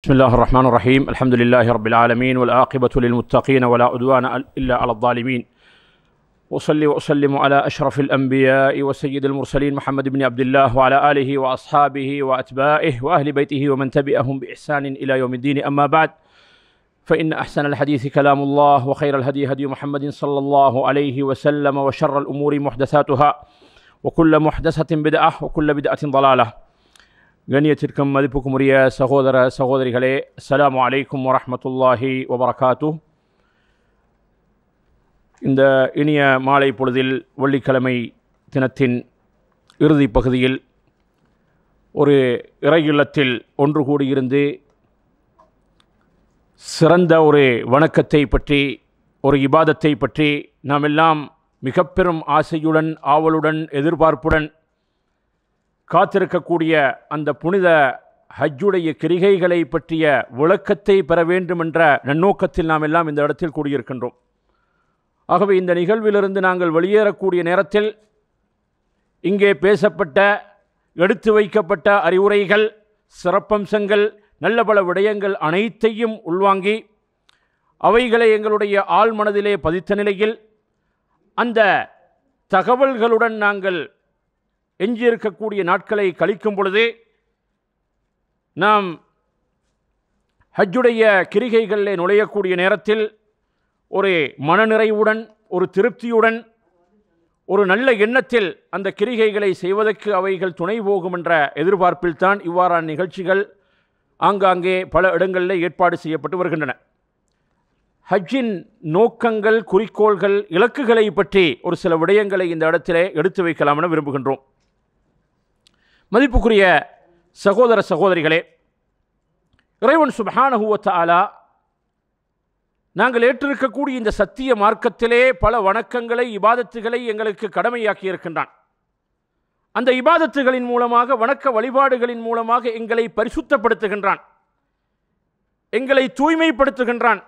بسم الله الرحمن الرحيم. الحمد لله رب العالمين والعاقبة للمتقين ولا عدوان إلا على الظالمين. وصلي وأسلم على أشرف الأنبياء وسيد المرسلين محمد بن عبد الله وعلى آله وأصحابه وأتباعه وأهل بيته ومن تبعهم بإحسان إلى يوم الدين. أما بعد، فإن أحسن الحديث كلام الله وخير الهدي هدي محمد صلى الله عليه وسلم وشر الأمور محدثاتها وكل محدثة بدعة وكل بدعة ضلالة. கண்ணியத்திற்கும் மதிப்புக்கும் உரிய சகோதர சகோதரிகளே, அஸ்ஸலாமு அலைக்கும் வரஹ்மத்துல்லாஹி வபரகாத்துஹ். இந்த இனிய மாலை பொழுதில் வெள்ளிக்கிழமை தினத்தின் இறுதி பகுதியில் ஒரு இறை இல்லத்தில் ஒன்று கூடியிருந்து சிறந்த ஒரு வணக்கத்தை பற்றி, ஒரு இபாதத்தை பற்றி நாம் எல்லாம் மிக பெரும் ஆசையுடன், ஆவலுடன், எதிர்பார்ப்புடன் காத்திருக்கக்கூடிய அந்த புனித ஹஜ்ஜுடைய கிரிகைகளை பற்றிய விளக்கத்தை பெற வேண்டும் என்ற நன்னோக்கத்தில் நாம் எல்லாம் இந்த இடத்தில் கூடியிருக்கின்றோம். ஆகவே இந்த நிகழ்விலிருந்து நாங்கள் வெளியேறக்கூடிய நேரத்தில் இங்கே பேசப்பட்ட, எடுத்து வைக்கப்பட்ட அறிவுரைகள், சிறப்பம்சங்கள், நல்ல பல விடயங்கள் அனைத்தையும் உள்வாங்கி அவைகளை எங்களுடைய ஆழ் மனதிலே பதித்த நிலையில் அந்த தகவல்களுடன் நாங்கள் எஞ்சியிருக்கக்கூடிய நாட்களை கழிக்கும் பொழுது நாம் ஹஜ்ஜுடைய கிரிகைகளிலே நுழையக்கூடிய நேரத்தில் ஒரு மனநிறைவுடன், ஒரு திருப்தியுடன், ஒரு நல்ல எண்ணத்தில் அந்த கிரிகைகளை செய்வதற்கு அவைகள் துணை போகும் என்ற எதிர்பார்ப்பில்தான் இவ்வாறான நிகழ்ச்சிகள் ஆங்காங்கே பல இடங்களில் ஏற்பாடு செய்யப்பட்டு வருகின்றன. ஹஜ்ஜின் நோக்கங்கள், குறிக்கோள்கள், இலக்குகளை பற்றி ஒரு சில விடயங்களை இந்த இடத்திலே எடுத்து வைக்கலாம் என விரும்புகின்றோம். மதிப்புக்குரிய சகோதர சகோதரிகளே, இறைவன் சுப்ஹானஹு வ தஆலா நாங்கள் ஏற்றிருக்கக்கூடிய இந்த சத்திய மார்க்கத்திலே பல வணக்கங்களை, இபாதத்துகளை எங்களுக்கு கடமையாக்கி இருக்கின்றான். அந்த இபாதத்துகளின் மூலமாக, வணக்க வழிபாடுகளின் மூலமாக எங்களை பரிசுத்தப்படுத்துகின்றான், எங்களை தூய்மைப்படுத்துகின்றான்,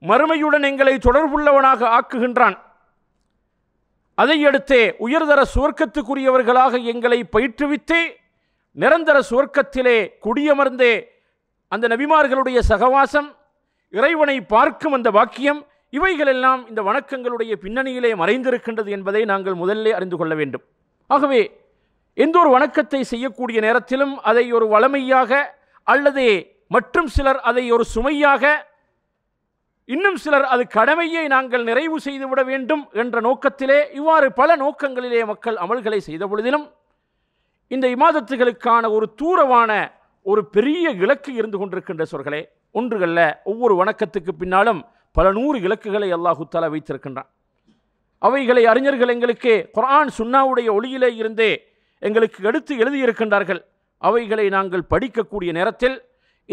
மறுமையுடன் எங்களை தொடர்புள்ளவனாக ஆக்குகின்றான். அதையடுத்தே உயர்தர சுவர்க்கத்துக்குரியவர்களாக எங்களை பயிற்றுவித்து நிரந்தர சுவர்க்கத்திலே குடியமர்ந்தே அந்த நபிமார்களுடைய சகவாசம், இறைவனை பார்க்கும் அந்த வாக்கியம், இவைகளெல்லாம் இந்த வணக்கங்களுடைய பின்னணியிலே மறைந்திருக்கின்றது என்பதை நாங்கள் முதல்லே அறிந்து கொள்ள வேண்டும். ஆகவே எந்த ஒரு வணக்கத்தை செய்யக்கூடிய நேரத்திலும் அதை ஒரு வளமையாக, அல்லது மற்றும் சிலர் அதை ஒரு சுமையாக, இன்னும் சிலர் அது கடமையை நாங்கள் நிறைவு செய்துவிட வேண்டும் என்ற நோக்கத்திலே இவ்வாறு பல நோக்கங்களிலே மக்கள் அமல்களை செய்த பொழுதிலும் இந்த இபாதத்துகளுக்கான ஒரு தூரவான ஒரு பெரிய இலக்கு இருந்து கொண்டிருக்கின்ற சொற்களே, ஒன்றுகள்ல ஒவ்வொரு வணக்கத்துக்கு பின்னாலும் பல நூறு இலக்குகளை அல்லாஹு தஆலா வைத்திருக்கின்றான். அவைகளை அறிஞர்கள் எங்களுக்கு குர்ஆன் சுன்னாவுடைய ஒளியிலே இருந்தே எங்களுக்கு எடுத்து எழுதியிருக்கின்றார்கள். அவைகளை நாங்கள் படிக்கக்கூடிய நேரத்தில்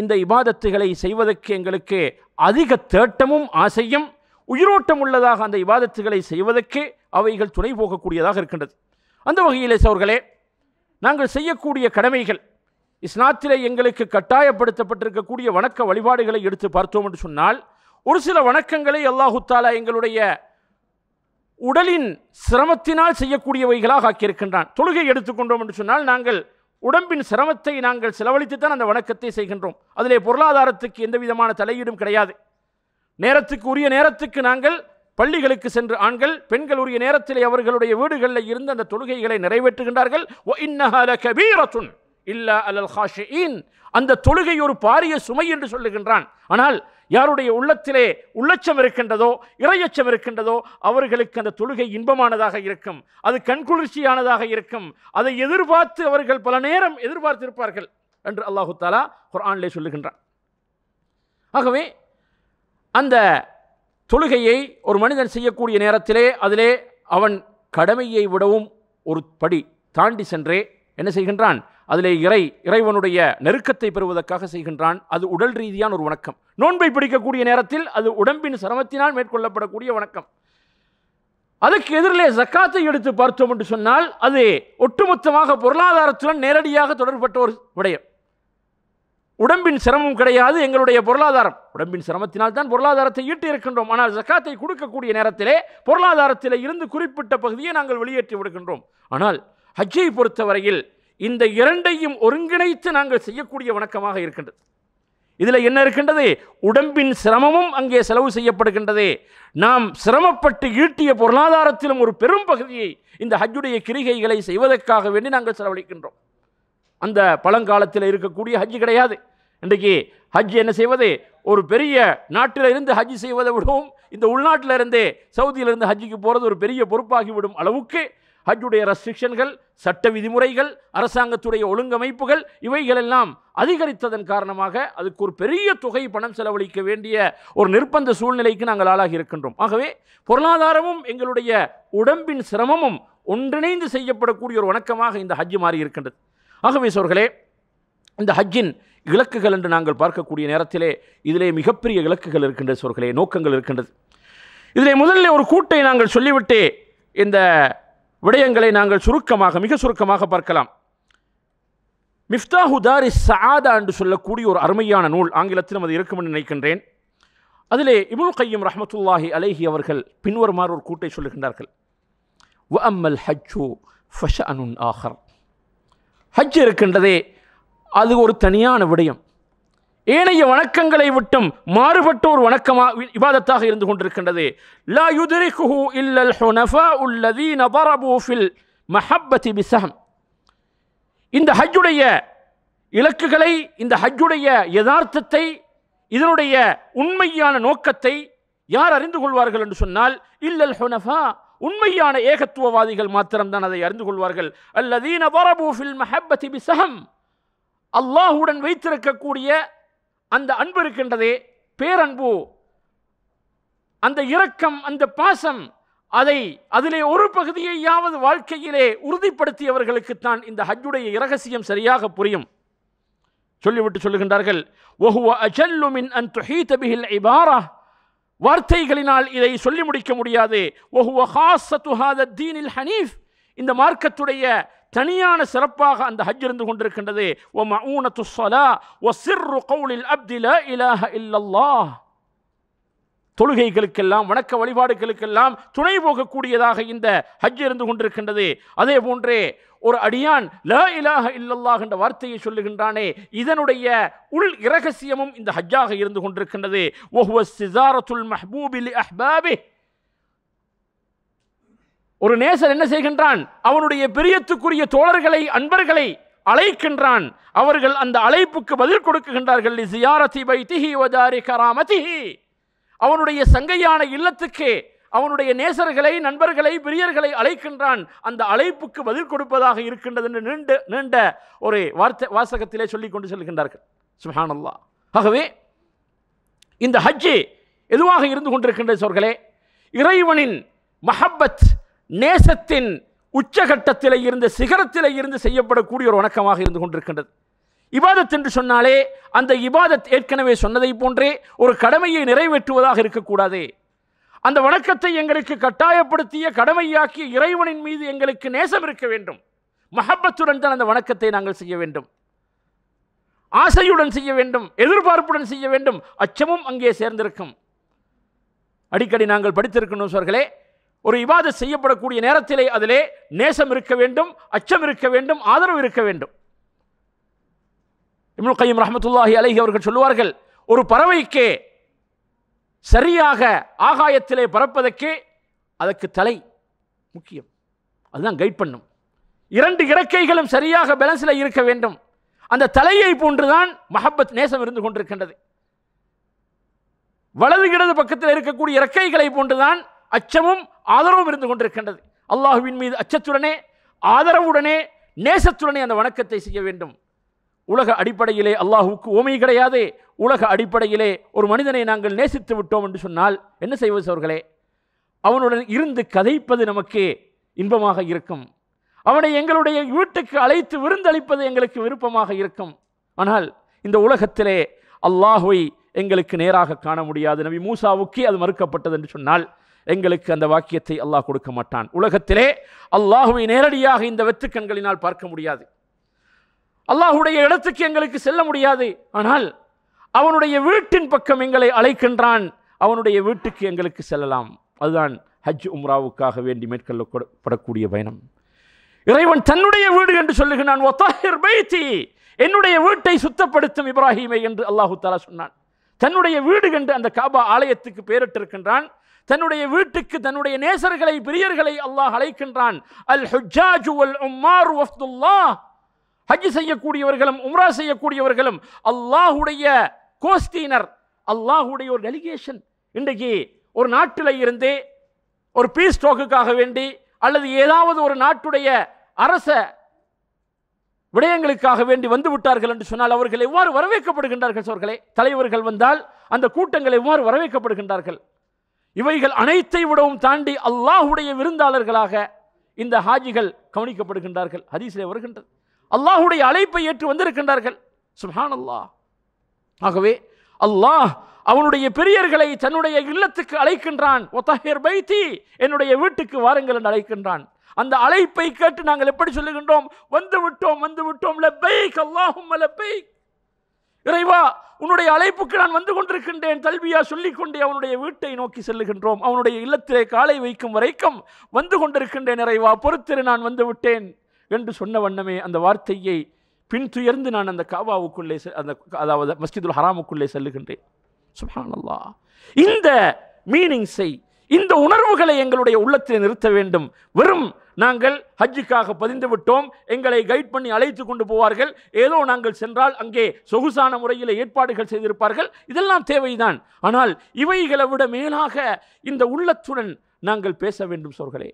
இந்த இபாதத்துகளை செய்வதற்கு எங்களுக்கு அதிக தேட்டமும் ஆசையும், உயிரோட்டம் உள்ளதாக அந்த இபாதத்துகளை செய்வதற்கு அவைகள் துணை போகக்கூடியதாக இருக்கின்றது. அந்த வகையிலே சகோதரர்களே, நாங்கள் செய்யக்கூடிய கடமைகள், இஸ்லாத்திலே எங்களுக்கு கட்டாயப்படுத்தப்பட்டிருக்கக்கூடிய வணக்க வழிபாடுகளை எடுத்து பார்த்தோம் என்று சொன்னால், ஒரு சில வணக்கங்களை அல்லாஹு தஆலா எங்களுடைய உடலின் சிரமத்தினால் செய்யக்கூடியவைகளாக ஆக்கியிருக்கின்றான். தொழுகை எடுத்துக்கொண்டோம் என்று சொன்னால், நாங்கள் உடம்பின் சிரமத்தை நாங்கள் செலவழித்துத்தான் அந்த வணக்கத்தை செய்கின்றோம். அதிலே பொருளாதாரத்துக்கு எந்த விதமான தலையீடும் கிடையாது. நேரத்துக்கு உரிய நேரத்துக்கு நாங்கள் பள்ளிகளுக்கு சென்று ஆண்கள், பெண்கள் உரிய நேரத்திலே அவர்களுடைய வீடுகளில் இருந்து அந்த தொழுகைகளை நிறைவேற்றுகின்றார்கள். அந்த தொழுகை ஒரு பாரிய சுமை என்று சொல்லுகின்றான். ஆனால் யாருடைய உள்ளத்திலே உள்ளச்சம் இருக்கின்றதோ, இறையச்சம் இருக்கின்றதோ, அவர்களுக்கு அந்த தொழுகை இன்பமானதாக இருக்கும், அது கண்குளிர்ச்சியானதாக இருக்கும். அதை எதிர்பார்த்து அவர்கள் பல நேரம் எதிர்பார்த்திருப்பார்கள் என்று அல்லாஹு தஆலா குர்ஆனிலே சொல்லுகின்றான். ஆகவே அந்த தொழுகையை ஒரு மனிதன் செய்யக்கூடிய நேரத்திலே அதிலே அவன் கடமையை விடவும் ஒரு படி தாண்டி சென்றே என்ன செய்கின்றான்? அதிலே இறைவனுடைய நெருக்கத்தை பெறுவதற்காக செய்கின்றான். அது உடல் ரீதியான ஒரு வணக்கம். நோன்பை பிடிக்கக்கூடிய நேரத்தில் அது உடம்பின் சிரமத்தினால் மேற்கொள்ளப்படக்கூடிய வணக்கம். அதற்கு எதிரிலே ஜக்காத்தை எடுத்து பார்த்தோம் என்று சொன்னால், அது ஒட்டுமொத்தமாக பொருளாதாரத்துடன் நேரடியாக தொடர்பட்ட ஒரு விடயம். உடம்பின் சிரமம் கிடையாது எங்களுடைய பொருளாதாரம். உடம்பின் சிரமத்தினால் தான் பொருளாதாரத்தை ஈட்டி இருக்கின்றோம். ஆனால் ஜக்காத்தை கொடுக்கக்கூடிய நேரத்திலே பொருளாதாரத்திலே இருந்து குறிப்பிட்ட பகுதியை நாங்கள் வெளியேற்றி விடுகின்றோம். ஆனால் ஹஜ்ஜை பொறுத்தவரையில் இந்த இரண்டையும் ஒருங்கிணைத்து நாங்கள் செய்யக்கூடிய வணக்கமாக இருக்கின்றது. இதில் என்ன இருக்கின்றது? உடம்பின் சிரமமும் அங்கே செலவு செய்யப்படுகின்றது. நாம் சிரமப்பட்டு ஈட்டிய பொருளாதாரத்திலும் ஒரு பெரும் பகுதியை இந்த ஹஜ்ஜுடைய கிரிகைகளை செய்வதற்காக வேண்டி நாங்கள் செலவழிக்கின்றோம். அந்த பழங்காலத்தில் இருக்கக்கூடிய ஹஜ்ஜு கிடையாது. இன்றைக்கு ஹஜ் என்ன செய்வது? ஒரு பெரிய நாட்டில் இருந்து ஹஜ் செய்வதை விடவும் இந்த உள்நாட்டில் இருந்தே சவுதியிலிருந்து ஹஜ்ஜுக்கு போகிறது ஒரு பெரிய பொறுப்பாகிவிடும் அளவுக்கு ஹஜ்ஜுடைய ரெஸ்ட்ரிக்ஷன்கள், சட்ட விதிமுறைகள், அரசாங்கத்துடைய ஒழுங்கமைப்புகள் இவைகளெல்லாம் அதிகரித்ததன் காரணமாக அதுக்கு ஒரு பெரிய தொகை பணம் செலவழிக்க வேண்டிய ஒரு நிர்பந்த சூழ்நிலைக்கு நாங்கள் ஆளாகி இருக்கின்றோம். ஆகவே பொருளாதாரமும் எங்களுடைய உடம்பின் சிரமமும் ஒன்றிணைந்து செய்யப்படக்கூடிய ஒரு வணக்கமாக இந்த ஹஜ் மாறி இருக்கின்றது. ஆகவே சோர்களே, இந்த ஹஜ்ஜின் இலக்குகள் என்று நாங்கள் பார்க்கக்கூடிய நேரத்திலே இதிலே மிகப்பெரிய இலக்குகள் இருக்கின்றது சோர்களே, நோக்கங்கள் இருக்கின்றது. இதிலே முதலில் ஒரு கூட்டை நாங்கள் சொல்லிவிட்டு இந்த விடயங்களை நாங்கள் மிக சுருக்கமாக பார்க்கலாம். மிஃப்தாஹு தாரிஸ் சஆதா என்று சொல்லக்கூடிய ஒரு அருமையான நூல், ஆங்கிலத்திலும் அது இருக்கும் என்று நினைக்கின்றேன். அதிலே இப்னுல் கய்யிம் ரஹ்மத்துல்லாஹி அலைஹி அவர்கள் பின்வருமாறு ஒரு கூட்டை சொல்லுகின்றார்கள். வஅம்மல் ஹஜ்ஜு ஃபஷஅனுன் ஆஹர். ஹஜ் இருக்கின்றதே அது ஒரு தனியான விடயம். ஏனைய வணக்கங்களை விட்டும் மாறுபட்ட ஒரு வணக்கமாக இபாதத்தாக இருந்து கொண்டிருக்கின்றது. லா யுத்ரிகுஹு இல்லல் ஹுனஃபாஉ அல்லதீன ضربوا في المحبة بسهم. இந்த ஹஜ்ஜுடைய இலக்குகளை, இந்த ஹஜ்ஜுடைய யதார்த்தத்தை, இதனுடைய உண்மையான நோக்கத்தை யார் அறிந்து கொள்வார்கள் என்று சொன்னால் இல்லல் ஹுனஃபா, உண்மையான ஏகத்துவவாதிகள் மாத்திரம்தான் அதை அறிந்து கொள்வார்கள். அல்லதீன ضربوا في المحبة بسهم. அல்லாஹுடன் வைத்திருக்கக்கூடிய அந்த அன்பு இருக்கின்றதே, பேரன்பு, அந்த இரக்கம், அந்த பாசம், அதிலே ஒரு பகுதியையாவது வாழ்க்கையிலே உறுதிப்படுத்தியவர்களுக்குத்தான் இந்த ஹஜ்ஜுடைய இரகசியம் சரியாக புரியும். சொல்லிவிட்டு சொல்லுகின்றார்கள், وَهُوَ أَجَلُّ مِنْ أَنْ تُحِيطَ بِهِ الْعِبَارَةُ. வார்த்தைகளினால் இதை சொல்லி முடிக்க முடியாது. وَهُوَ خَاصَّةُ هَذَا الدِّينِ الْحَنِيفِ. இந்த மார்க்கத்துடைய தனியான சிறப்பாக அந்த ஹஜ் இருந்து கொண்டிருக்கின்றது. وَمَعُونَةُ الصَّلَاةِ وَسِرُّ قَوْلِ الْعَبْدِ لَا إِلَهَ إِلَّا اللَّهُ. தொழுகைகளுக்கெல்லாம், வணக்க வழிபாடுகளுக்கெல்லாம் துணை போகக்கூடியதாக இந்த ஹஜ் இருந்து கொண்டிருக்கின்றது. அதே போன்றே ஒரு அடியான் லா இலாஹ இல்லல்லாஹ் என்ற வார்த்தையை சொல்லுகின்றானே, இதனுடைய உள் இரகசியமும் இந்த ஹஜ்ஜாக இருந்து கொண்டிருக்கின்றது. وَهُوَ السِّزَارَةُ الْمَحْبُوبِ لِأَحْبَابِهِ. ஒரு நேசர் என்ன செய்கின்றான்? அவனுடைய பிரியத்துக்குரிய தோழர்களை, அன்பர்களை அழைக்கின்றான். அவர்கள் அந்த அழைப்புக்கு பதில் கொடுக்கின்றார்கள். லிஸியாரத்தி பைத்திஹி வதாரி கராமத்திஹி. அவனுடைய சங்கையான இல்லத்துக்கு அவனுடைய நேசர்களை, நண்பர்களை, பிரியர்களை அழைக்கின்றான். அந்த அழைப்புக்கு பதில் கொடுப்பதாக இருக்கின்றது என்று நீண்ட ஒரு வாசகத்திலே சொல்லிக் கொண்டு செல்கின்றார்கள். சுப்ஹானல்லாஹ். ஆகவே இந்த ஹஜ்ஜு எதுவாக இருந்து கொண்டிருக்கின்ற சோர்களே, இறைவனின் மஹப்பத், நேசத்தின் உச்சகட்டத்திலே இருந்து, சிகரத்திலே இருந்து செய்யப்படக்கூடிய ஒரு வணக்கமாக இருந்து கொண்டிருக்கின்றது. இபாதத் என்று சொன்னாலே அந்த இபாதத் ஏற்கனவே சொன்னதை போன்றே ஒரு கடமையை நிறைவேற்றுவதாக இருக்கக்கூடாது. அந்த வணக்கத்தை எங்களுக்கு கட்டாயப்படுத்திய, கடமையாக்கிய இறைவனின் மீது எங்களுக்கு நேசம் இருக்க வேண்டும். மஹப்பத்துடன் தான் அந்த வணக்கத்தை நாங்கள் செய்ய வேண்டும். ஆசையுடன் செய்ய வேண்டும், எதிர்பார்ப்புடன் செய்ய வேண்டும். அச்சமும் அங்கே சேர்ந்திருக்கும். அடிக்கடி நாங்கள் படித்திருக்கணும் சோர்களே, ஒரு இபாதத் செய்யப்படக்கூடிய நேரத்திலே அதிலே நேசம் இருக்க வேண்டும், அச்சம் இருக்க வேண்டும், ஆதரவு இருக்க வேண்டும். இப்னுல் கய்யிம் ரஹ்மத்துல்லாஹி அலைஹி அவர்கள் சொல்லுவார்கள், ஒரு பறவைக்கு சரியாக ஆகாயத்திலே பறப்பதற்கு அதற்கு தலை முக்கியம், அதுதான் கைட் பண்ணும். 2 இறக்கைகளும் சரியாக பேலன்ஸில் இருக்க வேண்டும். அந்த தலையை போன்றுதான் மஹப்பத், நேசம் இருந்து கொண்டிருக்கின்றது. வலது இடது பக்கத்தில் இருக்கக்கூடிய இறக்கைகளை போன்றுதான் அச்சமும் ஆதரவும் இருந்து கொண்டிருக்கின்றது. அல்லாஹுவின் மீது அச்சத்துடனே, ஆதரவுடனே, நேசத்துடனே அந்த வணக்கத்தை செய்ய வேண்டும். உலக அடிப்படையிலே அல்லாஹுக்கு ஓமை கிடையாது. உலக அடிப்படையிலே ஒரு மனிதனை நாங்கள் நேசித்து விட்டோம் என்று சொன்னால் என்ன செய்வது அவர்களே? அவனுடன் இருந்து கதைப்பது நமக்கு இன்பமாக இருக்கும். அவனை எங்களுடைய வீட்டுக்கு அழைத்து விருந்தளிப்பது எங்களுக்கு விருப்பமாக இருக்கும். ஆனால் இந்த உலகத்திலே அல்லாஹுவை எங்களுக்கு நேராக காண முடியாது. நபி மூசாவுக்கே அது மறுக்கப்பட்டது என்று சொன்னால் எங்களுக்கு அந்த வாக்கியத்தை அல்லாஹ் கொடுக்க மாட்டான். உலகத்திலே அல்லாஹுவை நேரடியாக இந்த வெற்று கண்களினால் பார்க்க முடியாது. அல்லாஹுடைய இடத்துக்கு எங்களுக்கு செல்ல முடியாது. ஆனால் அவனுடைய வீட்டின் பக்கம் எங்களை அழைக்கின்றான். அவனுடைய வீட்டுக்கு எங்களுக்கு செல்லலாம். அதுதான் ஹஜ் உம்ராவுக்காக வேண்டி மேற்கொள்ளப்படக்கூடிய பயணம். இறைவன் தன்னுடைய வீடு என்று சொல்லுகிறான். வதஹிர் பைத்தி, என்னுடைய வீட்டை சுத்தப்படுத்தும் இப்ராஹீமை என்று அல்லாஹு தஆலா சொன்னான். தன்னுடைய வீடு கண்டு அந்த காபா ஆலயத்துக்கு பெயரிட்டிருக்கின்றான். தன்னுடைய வீட்டுக்கு தன்னுடைய நேசர்களை பிரியர்களை அல்லாஹ் அழைக்கின்றான். அல் ஹுஜ்ஜாஜு வல் உம்மாரு வஃப்துல்லாஹ், ஹஜ் செய்யக்கூடியவர்களும் உம்ரா செய்யக்கூடியவர்களும் அல்லாஹுடைய கோஸ்டினர், அல்லாஹுடைய ஒரு டெலிகேஷன். இன்றைக்கு ஒரு நாட்டில் இருந்தே ஒரு பீஸ் டோக்குக்காக வேண்டி அல்லது ஏதாவது ஒரு நாட்டுடைய அரச விடயங்களுக்காக வேண்டி வந்து விட்டார்கள் என்று சொன்னால் அவர்கள் எவ்வாறு வரவேற்கப்படுகின்றார்கள் சோர்களே? தலைவர்கள் வந்தால் அந்த கூட்டங்கள் எவ்வாறு வரவேற்கப்படுகின்றார்கள்? இவைகள் அனைத்தை விடவும் தாண்டி அல்லாஹுடைய விருந்தாளர்களாக இந்த ஹாஜிகள் கவனிக்கப்படுகின்றார்கள். ஹதீஸிலே வருகின்றது, அல்லாஹுடைய அழைப்பை ஏற்று வந்திருக்கின்றார்கள். சுப்ஹானல்லாஹ். ஆகவே அல்லாஹ் அவனுடைய பெரியர்களை தன்னுடைய இல்லத்துக்கு அழைக்கின்றான். வதஹிர் பைத்தி, என்னுடைய வீட்டுக்கு வாருங்கள் என்று அழைக்கின்றான். அந்த அழைப்பை கேட்டு நாங்கள் எப்படி சொல்லுகின்றோம்? வந்து விட்டோம் லப்பைக் அல்லாஹும்ம லப்பைக். இறைவா, உன்னுடைய அழைப்புக்கு நான் வந்து கொண்டிருக்கின்றேன். தல்பியா சொல்லிக்கொண்டே அவனுடைய வீட்டை நோக்கி செல்லுகின்றோம். அவனுடைய இல்லத்திலே காலை வைக்கும் வரைக்கும் வந்து கொண்டிருக்கின்றேன். இறைவா பொறுத்திரு, நான் வந்து விட்டேன் என்று சொன்ன வண்ணமே அந்த வார்த்தையை பின்துயர்ந்து நான் அந்த காபாவுக்குள்ளே அதாவது மஸ்ஜிதுல் ஹராமுக்குள்ளே செல்லுகின்றேன். சுப்ஹானல்லாஹ். இந்த மீனிங்ஸை, இந்த உணர்வுகளை எங்களுடைய உள்ளத்தில் நிறுத்த வேண்டும். வெறும் நாங்கள் ஹஜ்ஜுக்காக பதிந்து விட்டோம், எங்களை கைட் பண்ணி அழைத்து கொண்டு போவார்கள், ஏதோ நாங்கள் சென்றால் அங்கே சொகுசான முறையில் ஏற்பாடுகள் செய்திருப்பார்கள், இதெல்லாம் தேவைதான். ஆனால் இவைகளை விட மேலாக இந்த உள்ளத்துடன் நாங்கள் பேச வேண்டும் சோர்களே.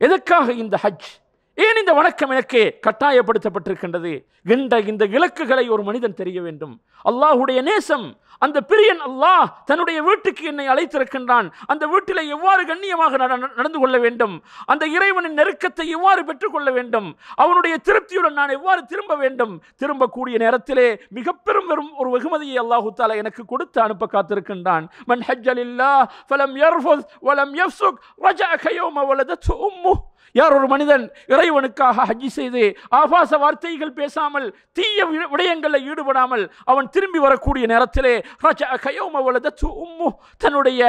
எதற்காக இந்த ஹஜ்? ஏன் இந்த வணக்கம் எனக்கு கட்டாயப்படுத்தப்பட்டிருக்கின்றது என்ற இந்த இலக்குகளை ஒரு மனிதன் தெரிய வேண்டும். அல்லாஹுடைய நேசம், அந்த பிரியன் அல்லாஹ் தன்னுடைய வீட்டுக்கு என்னை அழைத்திருக்கின்றான். அந்த வீட்டில் எவ்வாறு கண்ணியமாக நடந்து கொள்ள வேண்டும், அந்த இறைவனின் நெருக்கத்தை எவ்வாறு பெற்றுக்கொள்ள வேண்டும், அவனுடைய திருப்தியுடன் நான் எவ்வாறு திரும்ப வேண்டும், திரும்பக்கூடிய நேரத்திலே மிக பெரும் ஒரு வெகுமதியை அல்லாஹு தஆலா எனக்கு கொடுத்து அனுப்ப காத்திருக்கின்றான். மன் ஹஜ்ஜ லில்லாஹ் ஃபலம் யர்ஃபுத் வலம் யஃப்சுக் ரஜஅ கயௌம வலதத்து உம்முஹ். யார் ஒரு மனிதன் இறைவனுக்காக ஹஜ் செய்து ஆபாச வார்த்தைகள் பேசாமல் தீய விடயங்களில் ஈடுபடாமல் அவன் திரும்பி வரக்கூடிய நேரத்திலே ரஜஅ கயௌம வலதத்து உம்முஹ், தன்னுடைய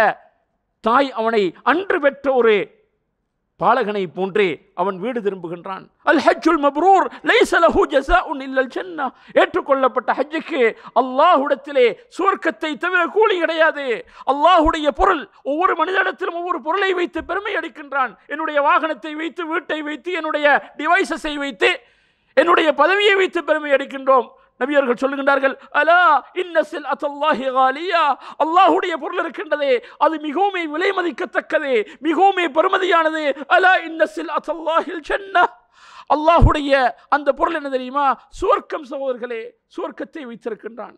தாய் அவனை அன்று பெற்ற ஒரு பாலகனை போன்றே அவன் வீடு திரும்புகின்றான். அல் ஹஜ்ஜுல் மப்ரூர் லைஸ லஹு ஜஸாஉன் இல்லல் ஜன்னah. ஏற்றுக்கொள்ளப்பட்ட ஹஜ்ஜுக்கு அல்லாஹ்விடத்திலே சுவர்க்கத்தை தவிர கூலி கிடையாது. அல்லாஹ்வுடைய பொருள், ஒவ்வொரு மனிதனிடத்திலும் ஒவ்வொரு பொருளை வைத்து பெருமை அடிக்கின்றான். என்னுடைய வாகனத்தை வைத்து, வீட்டை வைத்து, என்னுடைய டிவைசஸை வைத்து, என்னுடைய பதவியை வைத்து பெருமை அடிக்கின்றோம். நபி அவர்கள் சொல்லுகின்றார்கள், அலா இன்ன சில்அத்தல்லாஹி காலியா, அல்லாஹ்வுடைய பொருள் இருக்கின்றதே அது மிகவும் விலை மதிக்கத்தக்கது, மிகவும் பெருமதியானது. அலா இன்ன சில்அத்தல்லாஹில் ஜன்னah, அல்லாஹ்வுடைய அந்த பொருள் என்ன தெரியுமா? சுவர்க்கம். சகோதரர்களே, சுவர்க்கத்தை வைத்திருக்கின்றான்.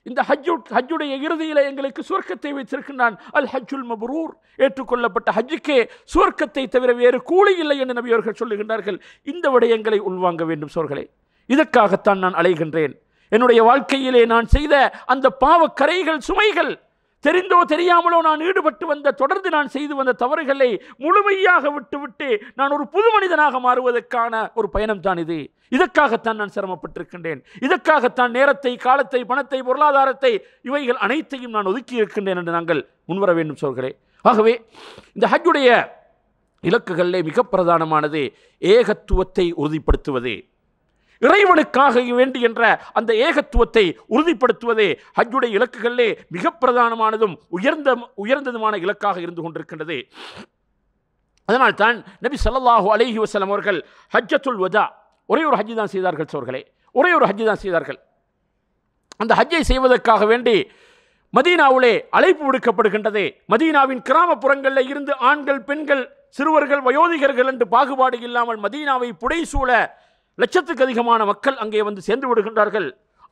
இந்த ஹஜ்ஜுடைய இறுதியில எங்களுக்கு சுவர்க்கத்தை வைத்திருக்கின்றான். அல் ஹஜ்ஜுல் மப்ரூர், ஏற்றுக்கொள்ளப்பட்ட ஹஜ்ஜுக்கே சுவர்க்கத்தை தவிர வேறு கூலி இல்லை என்று நபி அவர்கள் சொல்லுகின்றார்கள். இந்த விடயங்களை உள்வாங்க வேண்டும் சோர்களே. இதற்காகத்தான் நான் அலைகின்றேன். என்னுடைய வாழ்க்கையிலே நான் செய்த அந்த பாவக்கரைகள், சுமைகள், தெரிந்தோ தெரியாமலோ நான் ஈடுபட்டு வந்த, தொடர்ந்து நான் செய்து வந்த தவறுகளை முழுமையாக விட்டுவிட்டு நான் ஒரு புது மனிதனாக மாறுவதற்கான ஒரு பயணம் தான் இது. இதற்காகத்தான் நான் சிரமப்பட்டிருக்கின்றேன். இதற்காகத்தான் நேரத்தை, காலத்தை, பணத்தை, பொருளாதாரத்தை, இவைகள் அனைத்தையும் நான் ஒதுக்கி இருக்கின்றேன் என்று நாங்கள் முன்வர வேண்டும் சோர்களே. ஆகவே இந்த ஹஜ்ஜுடைய இலக்குகளிலே மிக பிரதானமானது ஏகத்துவத்தை உறுதிப்படுத்துவது, இறைவனுக்காக வேண்டி என்ற அந்த ஏகத்துவத்தை உறுதிப்படுத்துவதே ஹஜ்ஜுடைய இலக்குகளிலே மிக பிரதானமானதும் உயர்ந்ததுமான இலக்காக இருந்து கொண்டிருக்கின்றது. அதனால் தான் நபி ஸல்லல்லாஹு அலைஹி வஸல்லம் அவர்கள் ஹஜ்ஜத்துல் வதா, ஒரே ஒரு ஹஜ் தான் செய்தார்கள் சோர்களே, ஒரே ஒரு ஹஜ் தான் செய்தார்கள். அந்த ஹஜ்ஜை செய்வதற்காக வேண்டி மதீனாவிலே அழைப்பு விடுக்கப்படுகின்றது. மதீனாவின் கிராமப்புறங்களில் இருந்து ஆண்கள், பெண்கள், சிறுவர்கள், வயோதிகர்கள் என்று பாகுபாடு இல்லாமல் மதீனாவை புடைசூழ லட்சத்துக்கு அதிகமான மக்கள் அங்கே வந்து சேர்ந்து விடுகின்றார்கள்.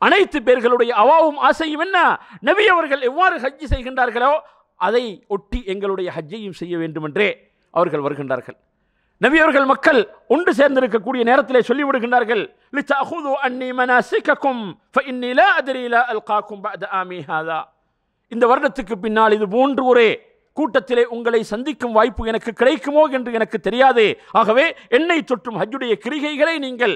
அனைத்து பேர்களுடைய அவாவும் ஆசையும் என்ன? நபி அவர்கள் எவ்வாறு ஹஜ் செய்கின்றார்களோ அதை ஒட்டி எங்களுடைய ஹஜ்ஜையும் செய்ய வேண்டும் என்றே அவர்கள் வருகின்றார்கள். நபி அவர்கள் மக்கள் ஒன்று சேர்ந்திருக்கக்கூடிய நேரத்திலே சொல்லிவிடுகின்றார்கள், லிதஅஹுது அன்னி மனாசிகக்கும் ஃபஇன்னி லா அத்ரி லா அல்காக்கும் பஅத ஆமி ஹாதா. இந்த வருடத்துக்கு பின்னால் இது போன்று ஒரே கூட்டத்திலே உங்களை சந்திக்கும் வாய்ப்பு எனக்கு கிடைக்குமோ என்று எனக்கு தெரியாது. ஆகவே என்னை தொற்றும் ஹஜ்ஜுடைய கிரிகைகளை நீங்கள்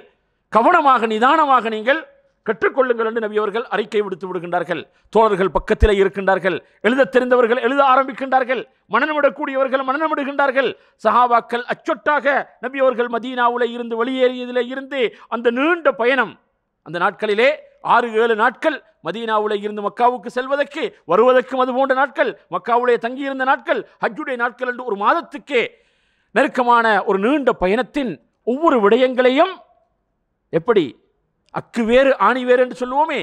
கவனமாக, நிதானமாக நீங்கள் கற்றுக்கொள்ளுங்கள் என்று நபி அவர்கள் அறிக்கை விடுத்து விடுகின்றார்கள். தோழர்கள் பக்கத்திலே இருக்கின்றார்கள், எழுத தெரிந்தவர்கள் எழுத ஆரம்பிக்கின்றார்கள், மனநமிடக்கூடியவர்கள் மனநமிடுகின்றார்கள். சஹாபாக்கள் அச்சொட்டாக நபி அவர்கள் மதீனாவுல இருந்து வெளியேறியதிலே இருந்து அந்த நீண்ட பயணம், அந்த நாட்களிலே 6-7 நாட்கள் மதீனாவுல இருந்து மக்காவுக்கு செல்வதற்கு வருவதற்கும் அது போன்ற நாட்கள், மக்காவுலே தங்கியிருந்த நாட்கள், ஹஜ்ஜுடைய நாட்கள் என்று ஒரு மாதத்துக்கே நெருக்கமான ஒரு நீண்ட பயணத்தின் ஒவ்வொரு விடயங்களையும் எப்படி அக்கு வேறு ஆணி வேறு என்று சொல்லுவோமே,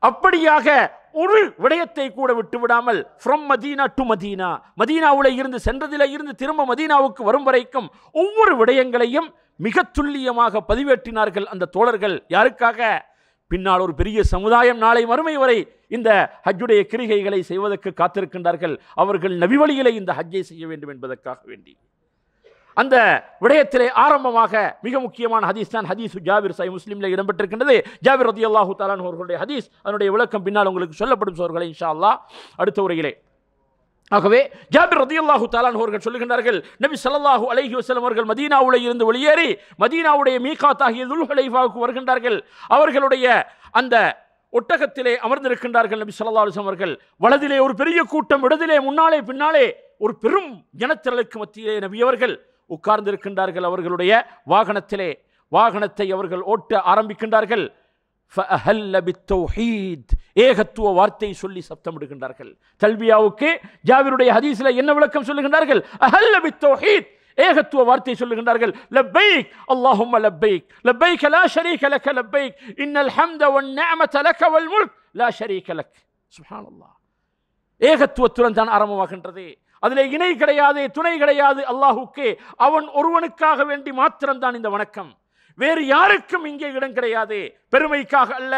அப்படியாக ஒரு விடயத்தை கூட விட்டுவிடாமல் ஃப்ரம் மதீனா டு மதீனா, மதீனாவுல இருந்து சென்றதில் இருந்து திரும்ப மதீனாவுக்கு வரும் வரைக்கும் ஒவ்வொரு விடயங்களையும் மிக துல்லியமாக பதிவேற்றினார்கள் அந்த தோழர்கள். யாருக்காக? பின்னால் ஒரு பெரிய சமுதாயம் நாளை மறுமை வரை இந்த ஹஜ்ஜுடைய கிரிகைகளை செய்வதற்கு காத்திருக்கின்றார்கள். அவர்கள் நபி வழியிலே இந்த ஹஜ்ஜை செய்ய வேண்டும் என்பதற்காக வேண்டி அந்த விடயத்திலே ஆரம்பமாக மிக முக்கியமான ஹதீஸ் தான் ஹதீஸ் ஜாபிர், சஹீஹ் முஸ்லிம்ல இடம்பெற்றிருக்கின்றது. ஜாபிர் ரலியல்லாஹு தஆலா அன்ஹு அவர்களுடைய ஹதீஸ், அதனுடைய விளக்கம் பின்னால் உங்களுக்கு சொல்லப்படும் சோர்களே இன்ஷா அல்லாஹ் அடுத்த உரையிலே. ஆகவே ஜாபிர் ரலியல்லாஹு தஆலா அன்ஹு அவர்கள் சொல்லுகின்றார்கள், நபி ஸல்லல்லாஹு அலைஹி வஸல்லம் அவர்கள் மதீனாவுல இருந்து வெளியேறி மதீனாவுடைய மீகாத் ஆகிய துல்ஹுலைஃபாவுக்கு வருகின்றார்கள். அவர்களுடைய அந்த ஒட்டகத்திலே அமர்ந்திருக்கின்றார்கள். நபி ஸல்லல்லாஹு அலைஹி வஸல்லம் அவர்கள் வலதிலே ஒரு பெரிய கூட்டம், இடதிலே முன்னாலே பின்னாலே ஒரு பெரும் ஜனத்திரளுக்கு மத்தியிலே நபி அவர்கள் உட்கார்ந்திருக்கின்றார்கள். அவர்களுடைய வாகனத்திலே வாகனத்தை அவர்கள் ஓட்ட ஆரம்பிக்கின்றார்கள். ஏகத்துவ வார்த்தை சொல்லி சப்தமிடுகின்றார்கள். தல்பியாவுக்கு ஜாபிருடைய ஹதீஸில் என்ன விளக்கம் சொல்லுகின்றார்கள்? அஹல்ல பித்தௌஹீத், ஏகத்துவ வார்த்தை சொல்லுகின்றார்கள். லப்பைக் அல்லாஹும்ம லப்பைக், லப்பைக் லா ஷரீக லக லப்பைக், இன்னல் ஹம்த வன் நிஅமத லக வல் முல்க் லா ஷரீக லக். சுப்ஹானல்லாஹ். ஏகத்துவத்துடன் தான் ஆரம்பமாகின்றது. அதிலே இணை கிடையாது, துணை கிடையாது. அல்லாஹுக்கே, அவன் ஒருவனுக்காக வேண்டி மாத்திரம்தான் இந்த வணக்கம். வேறு யாருக்கும் இங்கே இடம் கிடையாது. பெருமைக்காக அல்ல.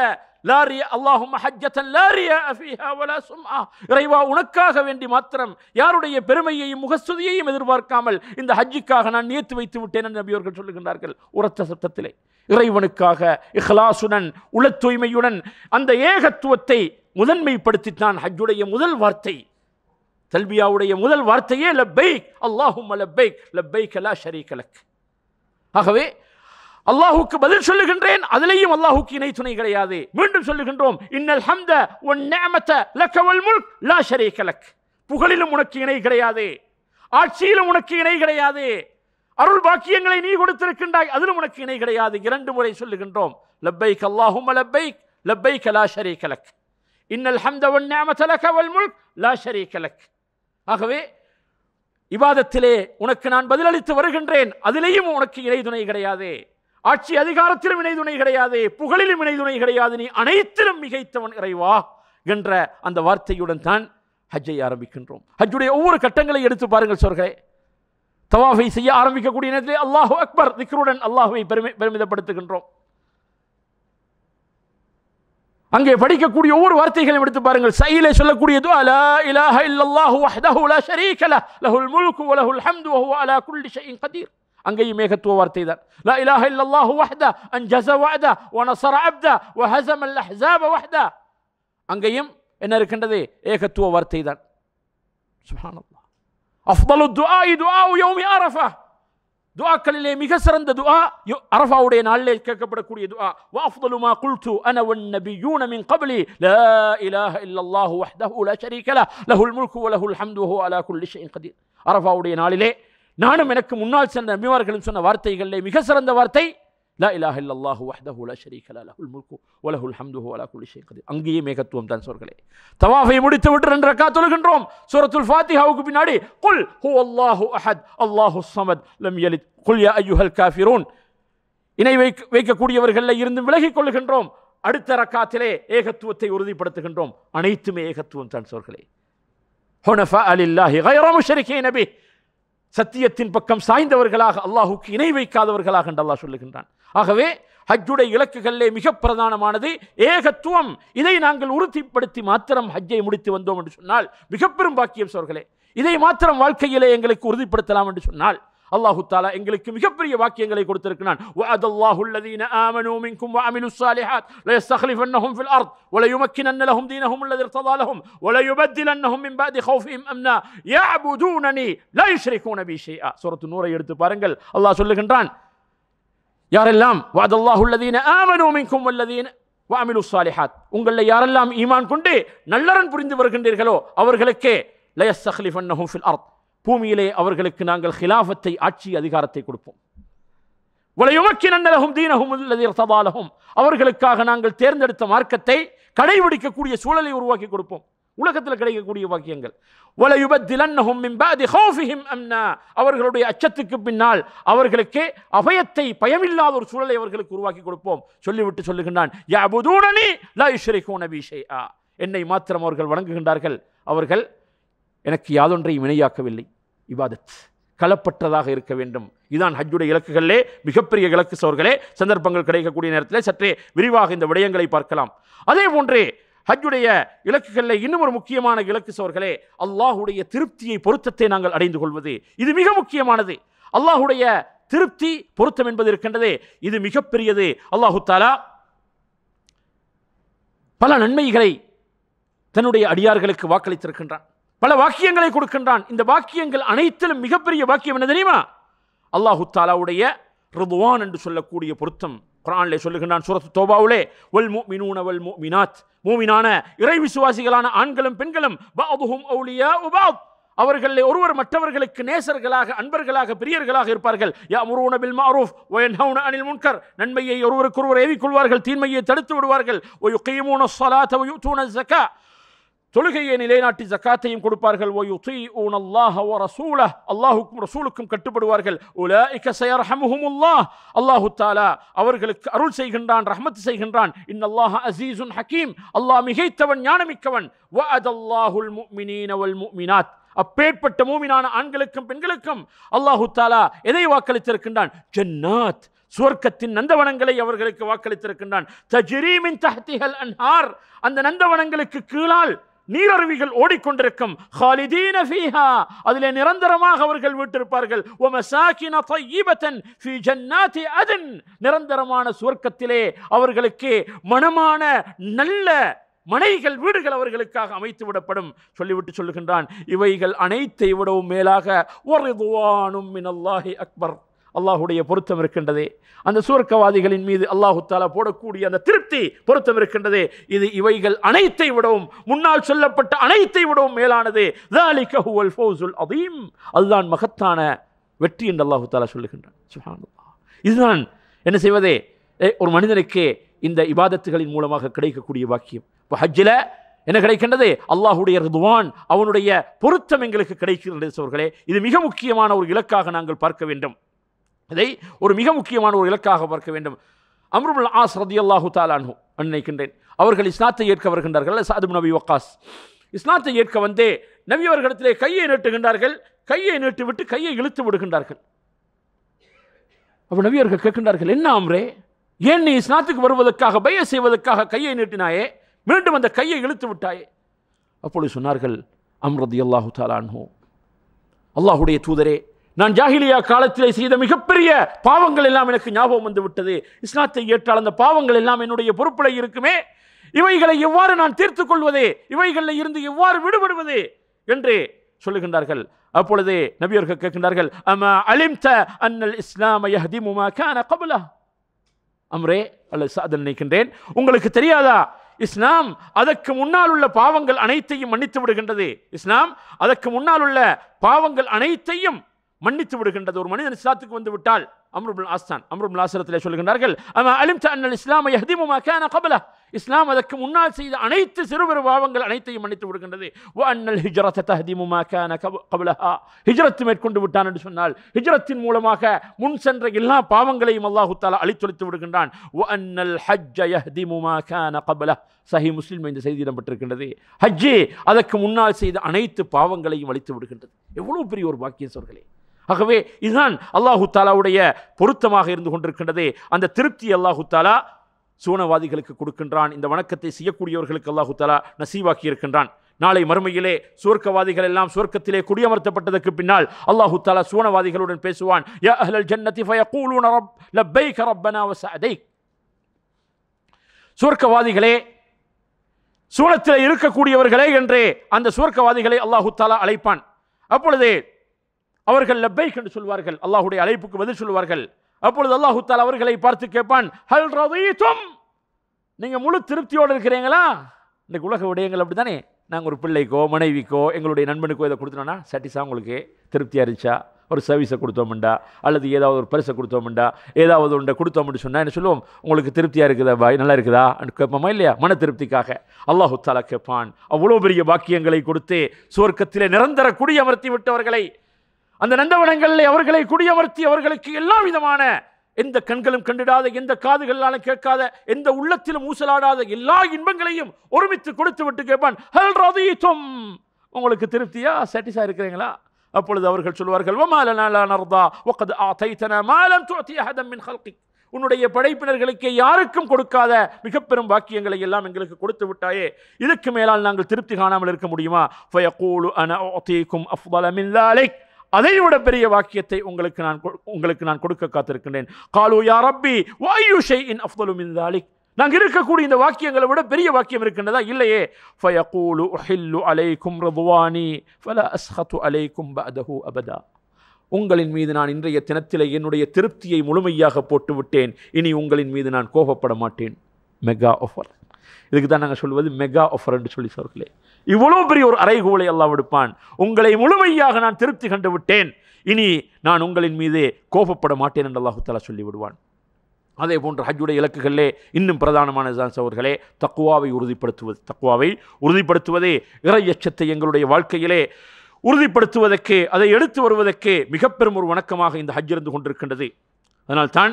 லாரியா அல்லாஹும்ம ஹஜ்ஜத்தன் லாரியா ஃபீஹா வலா சும்ஆ, இறைவா உனக்காக வேண்டி மாத்திரம், யாருடைய பெருமையையும் முகஸ்துதியையும் எதிர்பார்க்காமல் இந்த ஹஜ்ஜுக்காக நான் நியத்து வைத்து விட்டேன் என்று நபி அவர்கள் சொல்லுகின்றார்கள் உரத்த சத்தத்திலே. இறைவனுக்காக இஹ்லாசுடன், உள தூய்மையுடன் அந்த ஏகத்துவத்தை முதன்மைப்படுத்தித்தான் ஹஜ்ஜுடைய முதல் வார்த்தை, தல்பியாவுடைய முதல் வார்த்தையே லப்பைக் அல்லாஹும்ம லப்பைக், லப்பைக் லா ஷரீக லக். ஆகவே அல்லாஹுக்கு பதில் சொல்லுகின்றேன், அதிலேயும் அல்லாஹுக்கு இணை துணை கிடையாது. மீண்டும் சொல்லுகின்றோம், இன்னல் ஹம்த வன் நிஅமத லக வல் முல்க் லா ஷரீக லக். புகழிலும் உனக்கு இணை கிடையாது, ஆட்சியிலும் உனக்கு இணை கிடையாது, அருள் பாக்கியங்களை நீ கொடுத்திருக்கின்றாய், அதிலும் உனக்கு இணை கிடையாது. 2 முறை சொல்லுகின்றோம், லப்பைக் அல்லாஹும்ம லப்பைக், லப்பைக் லா ஷரீக லக், இன்னல் ஹம்த வன் நிஅமத லக வல் முல்க் லா ஷரீக லக். ஆகவே இபாதத்திலே உனக்கு நான் பதிலளித்து வருகின்றேன், அதிலேயும் உனக்கு இணை துணை கிடையாது, ஆட்சி அதிகாரத்திலும் இணை துணை கிடையாது, புகழிலும் இணை துணை கிடையாது, நீ அனைத்திலும் மிகைத்தவன் இறைவா என்ற அந்த வார்த்தையுடன் தான் ஹஜ்ஜை ஆரம்பிக்கின்றோம். ஹஜ்ஜுடைய ஒவ்வொரு கட்டங்களை எடுத்து பாருங்கள் சோர்களே. தவாஃபை செய்ய ஆரம்பிக்கக்கூடிய நேரத்திலே அல்லாஹு அக்பர் திக்ருடன் அல்லாஹுவை பெருமிதப்படுத்துகின்றோம். அங்கே படிக்கக்கூடிய ஒவ்வொரு வார்த்தைகளையும் எடுத்து பாருங்கள். சையிலே சொல்லக்கூடிய துஆ லா இலாஹ இல்லல்லாஹு வஹ்தஹு லா ஷரீக லஹ் லஹுல் முல்கு வ லஹுல் ஹம்து வ ஹுவ அலா குல்லி ஷைஇன் கதீர். அங்கேயும் ஏகத்துவ வார்த்தை தான். லா இலாஹ இல்லல்லாஹு வஹ்த அன்ஜஸ வஅத வ நஸர அப்த வ ஹஸம அல் அஹ்ஸாப வஹ்த. அங்கேயும் என்ன இருக்கின்றது? ஏகத்துவ வார்த்தை தான். சுப்ஹானல்லாஹ். அஃதலு துஆஇ துஆஉ யௌமி அரஃபா. துஆக்களிலே மிக சிறந்த துஆ அரஃபாவுடைய நாளிலே கேட்கப்படக்கூடிய துஆ. வ அஃதலு மா குல்து அன வன் நபியூன மின் கப்லி லா இலாஹ இல்லல்லாஹு வஹ்தஹு லா ஷரீக லஹ் லஹுல் முல்கு வ லஹுல் ஹம்து வ ஹுவ அலா குல்லி ஷைஇன் கதீர். அரஃபாவுடைய நாளிலே நானும் எனக்கு முன்னால் சென்ற நபிமார்களும் சொன்ன வார்த்தைகளிலே மிக சிறந்த வார்த்தை லா இலாஹ இல்லல்லாஹு வஹ்தஹு லா ஷரீக லஹ் லஹுல் முல்கு வ லஹுல் ஹம்து வ ஹுவ அலா குல்லி ஷைஇன் கதீர். அங்கேயும் ஏகத்துவம் தான் சோர்களே. தவாஃபை முடித்துவிட்டு 2 ரக்காத் தொழுகின்றோம். சூரத்துல் ஃபாத்திஹாவுக்கு பின்னாடி குல் ஹுவல்லாஹு அஹத் அல்லாஹுஸ் ஸமத் லம் யலித் குல் யா அய்யுஹல் காஃபிரூன், இணை வைக்கக்கூடியவர்களில் இருந்து விலகிக் கொள்ளுகின்றோம். அடுத்த ரக்காத்திலே ஏகத்துவத்தை உறுதிப்படுத்துகின்றோம். அனைத்துமே ஏகத்துவம் தான் சோர்களே. ஹுனஃபா லில்லாஹி கைர முஷ்ரிகீன பிஹ், சத்தியத்தின் பக்கம் சாய்ந்தவர்களாக, அல்லாஹுக்கு இணை வைக்காதவர்களாக என்று அல்லாஹ் சொல்லுகின்றான். ஆகவே ஹஜ்ஜுடைய இலக்குகளிலே மிக பிரதானமானது ஏகத்துவம். இதை நாங்கள் உறுதிப்படுத்தி மாத்திரம் ஹஜ்ஜை முடித்து வந்தோம் என்று சொன்னால் மிக பெரும் பாக்கியம் சோர்களே. இதை மாத்திரம் வாழ்க்கையிலே எங்களுக்கு உறுதிப்படுத்தலாம் என்று சொன்னால் அல்லாஹு தஆலா எங்களுக்கு மிகப்பெரிய வாக்கியங்களை கொடுத்திருக்கிறான். வஅதல்லாஹு அல்லதீன ஆமனூ மின்கும் வஅமிலுஸ் ஸாலிஹாத் லயஸ்தக்லிஃபன்னஹும் ஃபில் அர்த் வலயுமக்கினன்ன லஹும் தீனஹும் அல்லதீ இர்ததா லஹும் வலயுபத்திலன்னஹும் மின் பஅதி ഖௌஃபிஹிம் அம்னா யஅபுதூனனி லா யுஷ்ரிகூன பி ஷைஆ. சூரத்து நூரை எடுத்து பாருங்கள். அல்லாஹ் சொல்லுகின்றான், யாரெல்லாம் வஅதல்லாஹு அல்லதீன ஆமனூ மின்கும் வல்லதீன வஅமிலுஸ் ஸாலிஹாத், உங்களில் யாரெல்லாம் ஈமான் கொண்டு நல்லறன் புரிந்து வருகின்றீர்களோ அவர்களுக்கே லயஸ்தக்லிஃபன்னஹும் ஃபில் அர்த், பூமியிலே அவர்களுக்கு நாங்கள் ஹிலாஃபத்தை, ஆட்சி அதிகாரத்தை கொடுப்போம். வலயுமக்கினன்ன லஹும் தீனஹும் அல்லதீ இர்ததா லஹும், அவர்களுக்காக நாங்கள் தேர்ந்தெடுத்த மார்க்கத்தை கடைபிடிக்கக்கூடிய சூழலை உருவாக்கி கொடுப்போம். உலகத்தில் கிடைக்கக்கூடிய வாக்கியங்கள். வலயுபத்திலன்னஹும் மின் பஅதி ஹௌஃபிஹிம் அம்னா, அவர்களுடைய அச்சத்துக்கு பின்னால் அவர்களுக்கு அபயத்தை, பயமில்லாத ஒரு சூழலை அவர்களுக்கு உருவாக்கி கொடுப்போம். சொல்லிவிட்டு சொல்லுகின்றான், யஅபுதூனனி லா யுஷ்ரிகூன பி ஷைஆ, என்னை மாத்திரம் அவர்கள் வணங்குகின்றார்கள், அவர்கள் எனக்கு யாதொன்றையும் இணையாக்கவில்லை. இபாதத் களப்பற்றதாக இருக்க வேண்டும். இதுதான் ஹஜ்ஜுடைய இலக்குகளிலே மிகப்பெரிய இலக்கு சோர்களே. சந்தர்ப்பங்கள் கிடைக்கக்கூடிய நேரத்தில் சற்றே விரிவாக இந்த விடயங்களை பார்க்கலாம். அதே போன்றே ஹஜ்ஜுடைய இலக்குகளில் இன்னும் ஒரு முக்கியமான இலக்கு சோர்களே, அல்லாஹுடைய திருப்தியை, பொருத்தத்தை நாங்கள் அடைந்து கொள்வது. இது மிக முக்கியமானது. அல்லாஹுடைய திருப்தி, பொருத்தம் என்பது இருக்கின்றதே, இது மிகப்பெரியது. அல்லாஹு தஆலா பல நன்மைகளை தன்னுடைய அடியார்களுக்கு வாக்களித்திருக்கின்றான், பல வாக்கியங்களை கொடுக்கின்றான். இந்த வாக்கியங்கள் அனைத்திலும் மிகப்பெரிய வாக்கியம் என்ன தெரியுமா? அல்லாஹு தஆலாவுடைய ரிதுவான் என்று சொல்லக்கூடிய பொருத்தம். குர்ஆனிலே சொல்லுகின்றான் சூரத்து தௌபாவிலே, வல் முஃமினூன வல் முஃமினாத், மூமினான இறை விசுவாசிகளான ஆண்களும் பெண்களும் பஅதுஹும் அவுலியாஉ பஅத், அவர்களில் ஒருவர் மற்றவர்களுக்கு நேசர்களாக, அன்பர்களாக, பிரியர்களாக இருப்பார்கள். யஅமுரூன பில் மஅரூஃப் வ யன்ஹவுன அனில் முன்கர், நன்மையை ஒருவருக்கொருவர் ஏவிக் கொள்வார்கள், தீன்மையை தடுத்து விடுவார்கள். வ யுகீமூன ஸ்ஸலாத வ யுஊன ஸக்கா, தொழுகையை நிலைநாட்டி ஜக்காத்தையும் கொடுப்பார்கள். வயுதீஊன அல்லாஹ வ ரசூலஹ், அல்லாஹ்வுக்கும் ரசூலுக்கும் கட்டுப்படுவார்கள். உலாயிக ஸயர்ஹமுஹுமுல்லாஹ், அல்லாஹ் தஆலா அவர்களுக்கு அருள் செய்கின்றான், ரஹ்மத் செய்கின்றான். இன்னல்லாஹ அஸீஸுன் ஹகீம், அல்லாஹ் மிகைத்தவன், ஞானமிக்கவன். வஅதல்லாஹுல் முஃமினீன வல் முஃமினாத், அப்பேற்பட்ட மூமினான ஆண்களுக்கும் பெண்களுக்கும் அல்லாஹ் தஆலா எதை வாக்களித்திருக்கின்றான்? ஜன்னாத், சுவர்க்கத்தின் நந்தவனங்களை அவர்களுக்கு வாக்களித்திருக்கின்றான். தஜ்ரீ மின் தஹ்திஹல் அன்ஹார், அந்த நந்தவனங்களுக்கு கீழால் நீரருவிகள் ஓடிக்கொண்டிருக்கும். ஹாலிதீன ஃபீஹா, அதிலே நிரந்தரமாக அவர்கள் வீட்டிருப்பார்கள். வ மசாகின தய்யிபத்தன் ஃபீ ஜன்னாத்தி அதன், நிரந்தரமான சுவர்க்கத்திலே அவர்களுக்கு மனமான நல்ல மனைகள், வீடுகள் அவர்களுக்காக அமைத்து விடப்படும். சொல்லிவிட்டு சொல்லுகின்றான், இவைகள் அனைத்தை விடவும் மேலாக வரிதுவானும் மினல்லாஹி அக்பர், அல்லாஹுடைய பொருத்தம் இருக்கின்றதே, அந்த சுவர்க்கவாதிகளின் மீது அல்லாஹு தஆலா போடக்கூடிய அந்த திருப்தி, பொருத்தம் இருக்கின்றதே, இது இவைகள் அனைத்தை விடவும், முன்னால் சொல்லப்பட்ட அனைத்தை விடவும் மேலானது. ذَلِكَ هُوَ الْفَوْزُ الْعَظِيمُ, அதுதான் மகத்தான வெற்றி என்று அல்லாஹு தஆலா சொல்லுகின்றான். சுப்ஹானல்லாஹ். இதுதான் என்ன செய்வதே, ஒரு மனிதனுக்கு இந்த இபாதத்துகளின் மூலமாக கிடைக்கக்கூடிய வாக்கியம். இப்போ ஹஜ்ஜில் என்ன கிடைக்கின்றது? அல்லாஹுடைய ரிதுவான், அவனுடைய பொருத்தம் எங்களுக்கு கிடைக்கின்றது சோர்களே. இது மிக முக்கியமான ஒரு இலக்காக நாங்கள் பார்க்க வேண்டும். இதை ஒரு மிக முக்கியமான ஒரு இலக்காக பார்க்க வேண்டும். அம்ர் இப்னு ஆஸ் ரலியல்லாஹு தஆலா அன்ஹு நினைக்கின்றேன், அவர்கள் இஸ்லாத்தை ஏற்க வருகின்றார்கள். சஅத் இப்னு அபி வக்காஸ் இஸ்லாத்தை ஏற்க வந்தே நபி அவர்களிடத்திலே கையை நீட்டுகின்றார்கள். கையை நீட்டி விட்டு கையை இழுத்து விடுகின்றார்கள். அப்ப நபி அவர்கள் கேட்கின்றார்கள், என்ன அம்ரே, ஏன் நீ இஸ்லாத்துக்கு வருவதற்காக, பைய செய்வதற்காக கையை நீட்டினாயே, மீண்டும் அந்த கையை இழுத்து விட்டாயே? அப்பொழுது சொன்னார்கள் அம்ர் ரலியல்லாஹு தஆலா அன்ஹு, அல்லாஹுடைய தூதரே, நான் ஜாஹிலியா காலத்திலே செய்த மிகப்பெரிய பாவங்கள் எல்லாம் எனக்கு ஞாபகம் வந்து விட்டது. இஸ்லாத்தை ஏற்றால் அந்த பாவங்கள் எல்லாம் என்னுடைய பொறுப்பில் இருக்குமே, இவைகளை எவ்வாறு நான் தீர்த்துக் கொள்வதே, இவைகளில் இருந்து எவ்வாறு விடுபடுவது என்று சொல்லுகின்றார்கள். அப்பொழுது நபி அவர்கள் கேட்கின்றார்கள், அமா அலிம்த அன்னல் இஸ்லாம யஹ்திமு மா கான கப்லஹ், அம்ரே அல்லது சஅத் நினைக்கின்றேன், உங்களுக்கு தெரியாதா, இஸ்லாம் அதற்கு முன்னால் உள்ள பாவங்கள் அனைத்தையும் மன்னித்து விடுகின்றது. இஸ்லாம் அதற்கு முன்னால் உள்ள பாவங்கள் அனைத்தையும் மன்னித்து விடுகின்றது. ஒரு மனிதன் இஸ்லாத்துக்கு வந்து விட்டால், அம்ர் இப்னு ஆஸ்தான் அம்ர் இப்னு ஆஸ்ரத்திலே சொல்கின்றார்கள், அமா அலிம்த அன்னல் இஸ்லாம யஹ்திமு மா கான கப்லஹ், இஸ்லாம் அதற்கு முன்னால் செய்த அனைத்து சிறு பெரு பாவங்கள் அனைத்தையும் மன்னித்து விடுகின்றது. வ அன்னல் ஹிஜ்ரத தஹ்திமு மா கான கப்லஹா, ஹிஜ்ரத் மேற்கொண்டு விட்டான் என்று சொன்னால் ஹிஜ்ரத்தின் மூலமாக முன் சென்ற எல்லா பாவங்களையும் அல்லாஹ் தஆலா அழித்தொழித்து விடுகின்றான். வ அன்னல் ஹஜ்ஜ யஹ்திமு மா கான கப்லஹ், சஹீஹ் முஸ்லிம் இந்த செய்தி இடம்பெற்றிருக்கின்றது. ஹஜ்ஜே அதற்கு முன்னால் செய்த அனைத்து பாவங்களையும் அழித்து விடுகின்றது. எவ்வளவு பெரிய ஒரு பாக்கியம் சோர்களே. ஆகவே இதுதான் அல்லாஹு தாலாவுடைய பொருத்தமாக இருந்து கொண்டிருக்கின்றது. அந்த திருப்தி அல்லாஹு தாலா சூனவாதிகளுக்கு கொடுக்கின்றான். இந்த வணக்கத்தை செய்யக்கூடியவர்களுக்கு அல்லாஹு தாலா நசீவாக்கி இருக்கின்றான். நாளை மறுமையிலே சுவர்க்கவாதிகள் எல்லாம் சுவர்க்கத்திலே குடியமர்த்தப்பட்டதற்கு பின்னால் அல்லாஹு தாலா சூனவாதிகளுடன் பேசுவான். யா அஹ்லல் ஜன்னதி ஃபயகூலுன லப்பைக ரப்பனா வ சஅதைக், சுவர்க்கவாதிகளே, சூனத்தில் இருக்கக்கூடியவர்களே என்றே அந்த சுவர்க்கவாதிகளை அல்லாஹு தாலா அழைப்பான். அப்பொழுது அவர்கள் லப்பைக் என்று சொல்வார்கள், அல்லாஹுடைய அழைப்புக்கு பதில் சொல்வார்கள். அப்பொழுது அல்லாஹு தஆலா அவர்களை பார்த்து கேட்பான், ஹல் ரதீதும், நீங்க முழு திருப்தியோடு இருக்கிறீங்களா? இன்னைக்கு உலக விடயங்கள் அப்படித்தானே, நாங்கள் ஒரு பிள்ளைக்கோ மனைவிக்கோ எங்களுடைய நண்பனுக்கோ இதை கொடுத்தோம்னா சாட்டிஸா, உங்களுக்கு திருப்தியாக இருந்துச்சா? ஒரு சர்வீஸை கொடுத்தோம்டா அல்லது ஏதாவது ஒரு பரிசை கொடுத்தோம்டா ஏதாவது ஒன்றை கொடுத்தோம்னு சொன்னால் என்ன சொல்லுவோம், உங்களுக்கு திருப்தியாக இருக்குதா பாய், நல்லா இருக்குதா கேட்போமா இல்லையா? மன திருப்திக்காக அல்லாஹு தஆலா கேட்பான். அவ்வளோ பெரிய பாக்கியங்களை கொடுத்து சுவர்க்கத்திலே நிரந்தர குடியமர்த்தி விட்டவர்களை, அந்த நந்தவனங்களிலே அவர்களை குடியமர்த்தி அவர்களுக்கு எல்லா விதமான எந்த கண்களும் கண்டிடாத, எந்த காதுகளாலும் கேட்காத, எந்த உள்ளத்திலும் ஊசலாடாத எல்லா இன்பங்களையும் ஒருமித்து கொடுத்து விட்டு கேட்பான், ஹல் ரதீதும், உங்களுக்கு திருப்தியா, சாட்டிஸ்ஃபை இருக்கிறீங்களா? அப்பொழுது அவர்கள் சொல்வார்கள், வமா லனா லா நர்தா வகத் ஆதைதனா மா லம் துஅதி அஹதன் மின் ஹல்கிக், உன்னுடைய படைப்பினர்களுக்கு யாருக்கும் கொடுக்காத மிக பெரும் பாக்கியங்களை எல்லாம் எங்களுக்கு கொடுத்து விட்டாயே, இதுக்கு மேலால் நாங்கள் திருப்தி காணாமல் இருக்க முடியுமா? ஃபயகூலு அன உஅதீகும் அஃதல மின் ذلك, அதைவிட பெரிய வாக்கியத்தை உங்களுக்கு நான் கொடுக்க காத்திருக்கின்றேன். காலு யா ரப்பி வஅய்யு ஷைஇன் அஃதலு மின் ذلك, நாங்கள் இருக்கக்கூடிய இந்த வாக்கியங்களை விட பெரிய வாக்கியம் இருக்கின்றதா? இல்லையே. ஃபயகூலு உஹில்லு அலைக்கும் ரிضواني ஃபலா அஸ்ஹது அலைக்கும் பஅதஹு அபதா, உங்களின் மீது நான் இன்றைய தினத்திலே என்னுடைய திருப்தியை முழுமையாக போட்டு விட்டேன், இனி உங்களின் மீது நான் கோபப்பட மாட்டேன். Mega offer. இதுக்கு தான் நாங்கள் சொல்வது மெகா ஆஃபர் என்று சொல்லி சொல்கிறே. இவ்வளோ பெரிய ஒரு அறைகூலை அல்லாஹ் விடுப்பான். உங்களை முழுமையாக நான் திருப்தி கண்டு விட்டேன், இனி நான் உங்களின் மீது கோபப்பட மாட்டேன் என்று அல்லாஹு தஆலா சொல்லி விடுவான். அதே போன்று ஹஜ்ஜுடைய இலக்குகளிலே இன்னும் பிரதானமானதுதான் சகோதரர்களே தக்வாவை உறுதிப்படுத்துவது. தக்வாவை உறுதிப்படுத்துவதே இறையச்சத்தை எங்களுடைய வாழ்க்கையிலே உறுதிப்படுத்துவதற்கு, அதை எடுத்து வருவதற்கு மிக பெரும் ஒரு வணக்கமாக இந்த ஹஜ் இருந்து கொண்டிருக்கின்றது. அதனால் தான்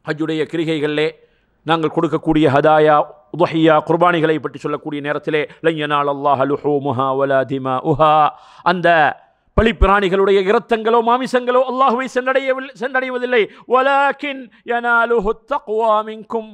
ஹஜ்ஜுடைய கிரிகைகளிலே நாங்கள் கொடுக்கக்கூடிய ஹதாயா, உதஹியா, குர்பானிகளை பற்றி சொல்லக்கூடிய நேரத்திலே லன் யனால அல்லாஹ லுஹூமுஹா வலா திமாஉஹா, அந்த பலிப்பிராணிகளுடைய இரத்தங்களோ மாமிசங்களோ அல்லாஹ்வை சென்றடைவதில்லை. வலாகின் யனாலுஹு தக்வா மின்கும்,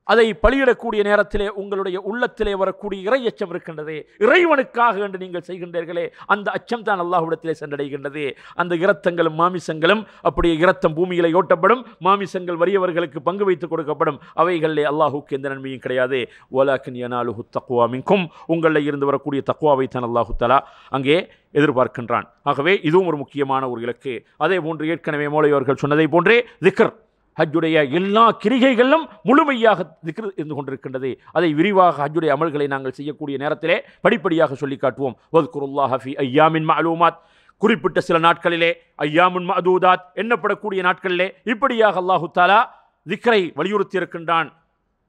அதை பலியிடக்கூடிய நேரத்திலே உங்களுடைய உள்ளத்திலே வரக்கூடிய இறை அச்சம் இருக்கின்றது. இறைவனுக்காக என்று நீங்கள் செய்கின்றீர்களே, அந்த அச்சம் தான் அல்லாஹ்விடத்திலே சென்றடைகின்றது. அந்த இரத்தங்களும் மாமிசங்களும், அப்படியே இரத்தம் பூமியிலே ஓட்டப்படும், மாமிசங்கள் வறியவர்களுக்கு பங்கு வைத்து கொடுக்கப்படும். அவைகளிலே அல்லாஹுக்கு எந்த நன்மையும் கிடையாது. வலாக்கின் யனாலுஹு தக்வா மின்கும், உங்களில் இருந்து வரக்கூடிய தக்வாவை தான் அல்லாஹு தஆலா அங்கே எதிர்பார்க்கின்றான். ஆகவே இதுவும் ஒரு முக்கியமான ஒரு இலக்கு. அதே போன்று ஏற்கனவே மௌலையவர்கள் சொன்னதை போன்றே திக்ர், ஹஜ்ஜுடைய எல்லா கிரிகைகளிலும் முழுமையாக திக்ர் இருந்து கொண்டிருக்கின்றது. அதை விரிவாக ஹஜ்ஜுடைய அமல்களை நாங்கள் செய்யக்கூடிய நேரத்திலே படிப்படியாக சொல்லி காட்டுவோம். வத்குருல்லாஹ ஃபீ அய்யாமின் மஅலூமாத், குறிப்பிட்ட சில நாட்களிலே, அய்யாமுன் மஅதூதாத் எண்ணப்படக்கூடிய நாட்களிலே இப்படியாக அல்லாஹு தஆலா திக்ரை வலியுறுத்தி இருக்கின்றான்.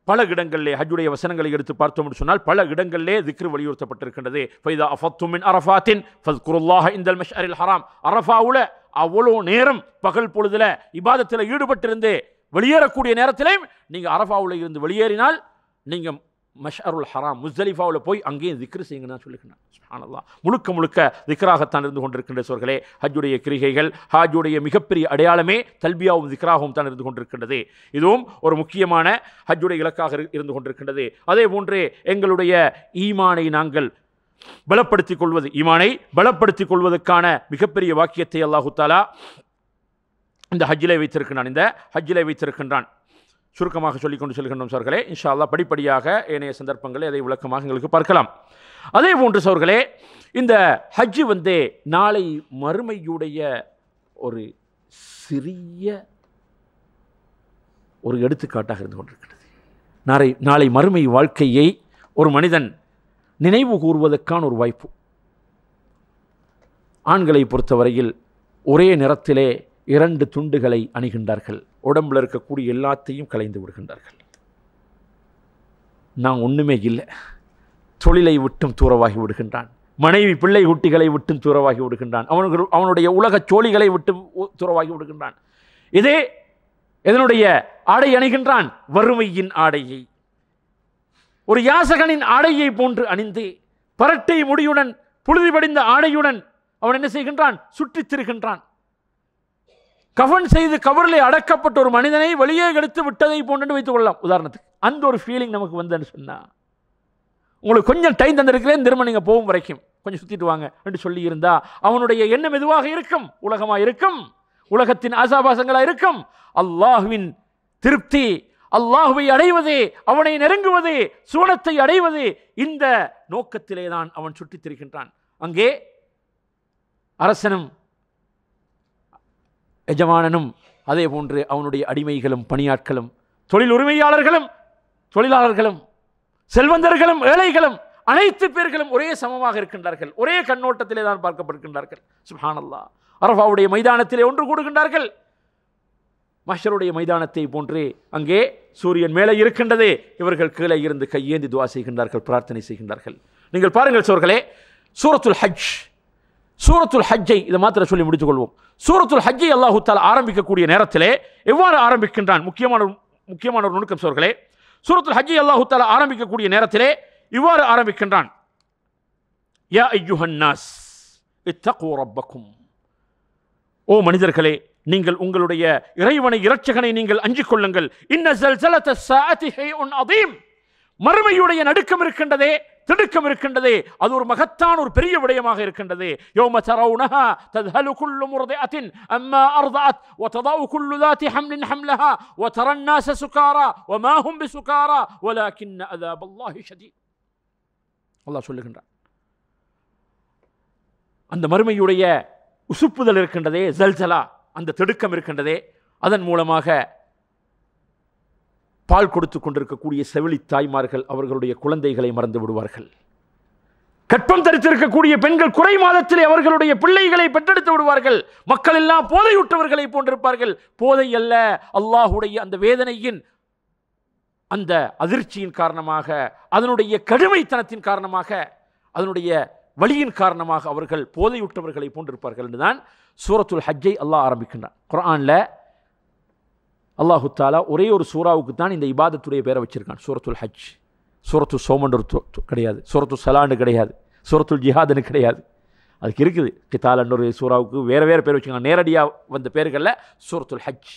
பல இடங்களிலே ஹஜ்ஜுடைய வசனங்களை எடுத்து பார்த்தோம் என்று சொன்னால் பல இடங்களிலே திக்ர் வலியுறுத்தப்பட்டிருக்கின்றது. ஃபைதா அஃபத்தும் மின் அரஃபாத்தின் ஃபஸ்குருல்லாஹ இந்தல் மஷ்அரில் ஹராம், அரஃபாவுல அவ்வளோ நேரம் பகல் பொழுதுல இபாதத்தில் ஈடுபட்டிருந்து வெளியேறக்கூடிய நேரத்திலே நீங்கள் அரஃபாவில் இருந்து வெளியேறினால் நீங்கள் மஷ்அருல் ஹராம் முஸ்தலிஃபாவில் போய் அங்கேயும் திக்ர் செய்யுங்கன்னு சொல்லிக்கிறேன். சுப்ஹானல்லாஹ், முழுக்க முழுக்க திக்ராகத்தான் இருந்து கொண்டிருக்கின்ற சோர்களே. ஹஜ்ஜுடைய கிரிகைகள், ஹஜ்ஜுடைய மிகப்பெரிய அடையாளமே தல்பியாவும் திக்ராகவும் தான் இருந்து கொண்டிருக்கின்றது. இதுவும் ஒரு முக்கியமான ஹஜ்ஜுடைய இலக்காக இருந்து கொண்டிருக்கின்றது. அதே போன்று எங்களுடைய ஈமானை நாங்கள் பலப்படுத்திக் கொள்வது, ஈமானை பலப்படுத்திக் கொள்வதற்கான மிகப்பெரிய வாக்கியத்தை அல்லாஹு தஆலா இந்த ஹஜ்ஜிலே வைத்திருக்கின்றான். சுருக்கமாக சொல்லிக்கொண்டு செல்கின்றோம் சோர்களே. இன்ஷா அல்லாஹ் படிப்படியாக ஏனைய சந்தர்ப்பங்களை அதை விளக்கமாக எங்களுக்கு பார்க்கலாம். அதே போன்று சோர்களே, இந்த ஹஜ்ஜு நாளை மறுமையுடைய ஒரு சிறிய ஒரு எடுத்துக்காட்டாக இருந்து கொண்டிருக்கிறது. நாளை மறுமை வாழ்க்கையை ஒரு மனிதன் நினைவு கூறுவதற்கான ஒரு வாய்ப்பு. ஆண்களை பொறுத்தவரையில் ஒரே நிறத்திலே 2 துண்டுகளை அணிகின்றார்கள். உடம்பில் இருக்கக்கூடிய எல்லாத்தையும் களைந்து விடுகின்றார்கள். நான் ஒன்றுமே இல்லை, தொழிலை விட்டும் தூரவாகி விடுகின்றான். மனைவி பிள்ளை குட்டிகளை விட்டும் தூரவாகி விடுகின்றான். அவனுடைய உலக சோழிகளை விட்டும் தூரவாகி விடுகின்றான். இதனுடைய ஆடை அணிகின்றான், வறுமையின் ஆடையை. ஒரு யாசகனின் ஆடையை போன்று அணிந்து பரட்டை முடியுடன் புழுதி படிந்த ஆடையுடன் அவன் என்ன செய்கின்றான்? சுற்றித் திரிகின்றான். கஃன் செய்து கபரிலே அடக்கப்பட்ட ஒரு மனிதனை வெளியே எடுத்து விட்டதை போன்று வைத்துக் கொள்ளலாம். உதாரணத்துக்கு அந்த ஒரு ஃபீலிங் நமக்கு வந்தேன்னு சொன்னா, உங்களுக்கு கொஞ்சம் டைம் தந்திருக்கிறேன், திரும்ப நீங்கள் போகும் வரைக்கும் கொஞ்சம் சுற்றிட்டு வாங்க என்று சொல்லி இருந்தா அவனுடைய எண்ணம் எதுவாக இருக்கும்? உலகமாக இருக்கும், உலகத்தின் ஆசாபாசங்களாக இருக்கும். அல்லாஹ்வின் திருப்தி, அல்லாஹ்வை அடைவது, அவனை நெருங்குவது, சுவனத்தை அடைவது, இந்த நோக்கத்திலே தான் அவன் சுற்றித் திரிகின்றான். அங்கே அரசனும் எஜமானனும் அதே போன்று அவனுடைய அடிமைகளும் பணியாட்களும் தொழில் உரிமையாளர்களும் தொழிலாளர்களும் செல்வந்தர்களும் ஏழைகளும் அனைத்து பேர்களும் ஒரே சமமாக இருக்கின்றார்கள், ஒரே கண்ணோட்டத்திலே தான் பார்க்கப்படுகின்றார்கள். சுப்ஹானல்லாஹ். அரஃபாவுடைய மைதானத்திலே ஒன்று கூடுகின்றார்கள். மஹ்ஷருடைய மைதானத்தை போன்றே அங்கே சூரியன் மேலே இருக்கின்றது, இவர்கள் கீழே இருந்து கையேந்தி துஆ செய்கின்றார்கள், பிரார்த்தனை செய்கின்றார்கள். நீங்கள் பாருங்கள் சோர்களே, சூரத்துல் ஹஜ், சூரத்துல் ஹஜ்ஜை இதை மாத்திர சொல்லி முடித்துக் கொள்வோம். சூரத்துல் ஹஜ்ஜை அல்லாஹு தஆலா ஆரம்பிக்கக்கூடிய நேரத்திலே எவ்வாறு ஆரம்பிக்கின்றான்? முக்கியமான ஒரு நுணுக்கம் சோர்களே. சூரத்துல் ஹஜ்ஜை அல்லாஹு தஆலா ஆரம்பிக்கக்கூடிய நேரத்திலே இவ்வாறு ஆரம்பிக்கின்றான்: யா அய்யுஹன் நாஸ் இத்தகு ரப்பக்கும். ஓ மனிதர்களே, நீங்கள் உங்களுடைய இறைவனை இரட்சகனை நீங்கள் அஞ்சிக் கொள்ளுங்கள். இன்ன ஸல்ஸலத ஸாஅத்தி ஷைஉன் அதீம். மறுமையுடைய நடுக்கம் இருக்கின்றதே, திடுக்கம் இருக்கின்றதே, அது ஒரு மகத்தான ஒரு பெரிய விடயமாக இருக்கின்றது. யௌம தரவுனஹா தذهلு குல்லு முர்திஅத்தின் அம்மா அர்தஅத் வததஉ குல்லு ذات ஹம்லின் ஹம்லஹா வதரன் நாஸ சுகாரா வமா ஹும் பிசுகாரா வலக்கின் அஸாபல்லாஹி ஷதீத். அல்லாஹ் சொல்லுகின்றான், அந்த மறுமையுடைய உசுப்புதல் இருக்கின்றதே, ஜல்சலா, அந்த திடுக்கம் இருக்கின்றதே, அதன் மூலமாக பால் கொடுத்து கொண்டிருக்கக்கூடிய செவிலி தாய்மார்கள் அவர்களுடைய குழந்தைகளை மறந்து விடுவார்கள். கற்பம் தரித்திருக்கக்கூடிய பெண்கள் குறை மாதத்திலே அவர்களுடைய பிள்ளைகளை பெற்றெடுத்து விடுவார்கள். மக்கள் எல்லாம் போதையுற்றவர்களை போன்றிருப்பார்கள். போதை அல்ல, அல்லாஹுடைய அந்த வேதனையின் அந்த அதிர்ச்சியின் காரணமாக, அதனுடைய கடுமைத்தனத்தின் காரணமாக, அதனுடைய வலியின் காரணமாக அவர்கள் போதையுற்றவர்களை போன்றிருப்பார்கள் என்றுதான் சூரத்துல் ஹஜ்ஜை அல்லாஹ் ஆரம்பிக்கின்றான். குர்ஆன்ல அல்லாஹு தாலா ஒரே ஒரு சூறாவுக்கு தான் இந்த இபாதத்துடைய பேரை வச்சிருக்கான், சூரத்துல் ஹஜ். சூரத்து சோமன்று கிடையாது, சூரத்து சலான்னு கிடையாது, சூரத்துல் ஜிஹாதுன்னு கிடையாது. அதுக்கு இருக்குது கிதாலன்னு ஒரு சூறாவுக்கு வேறு வேறு பேர் வச்சுருக்காங்க. நேரடியாக வந்த பேர்களில் சூரத்துல் ஹஜ்,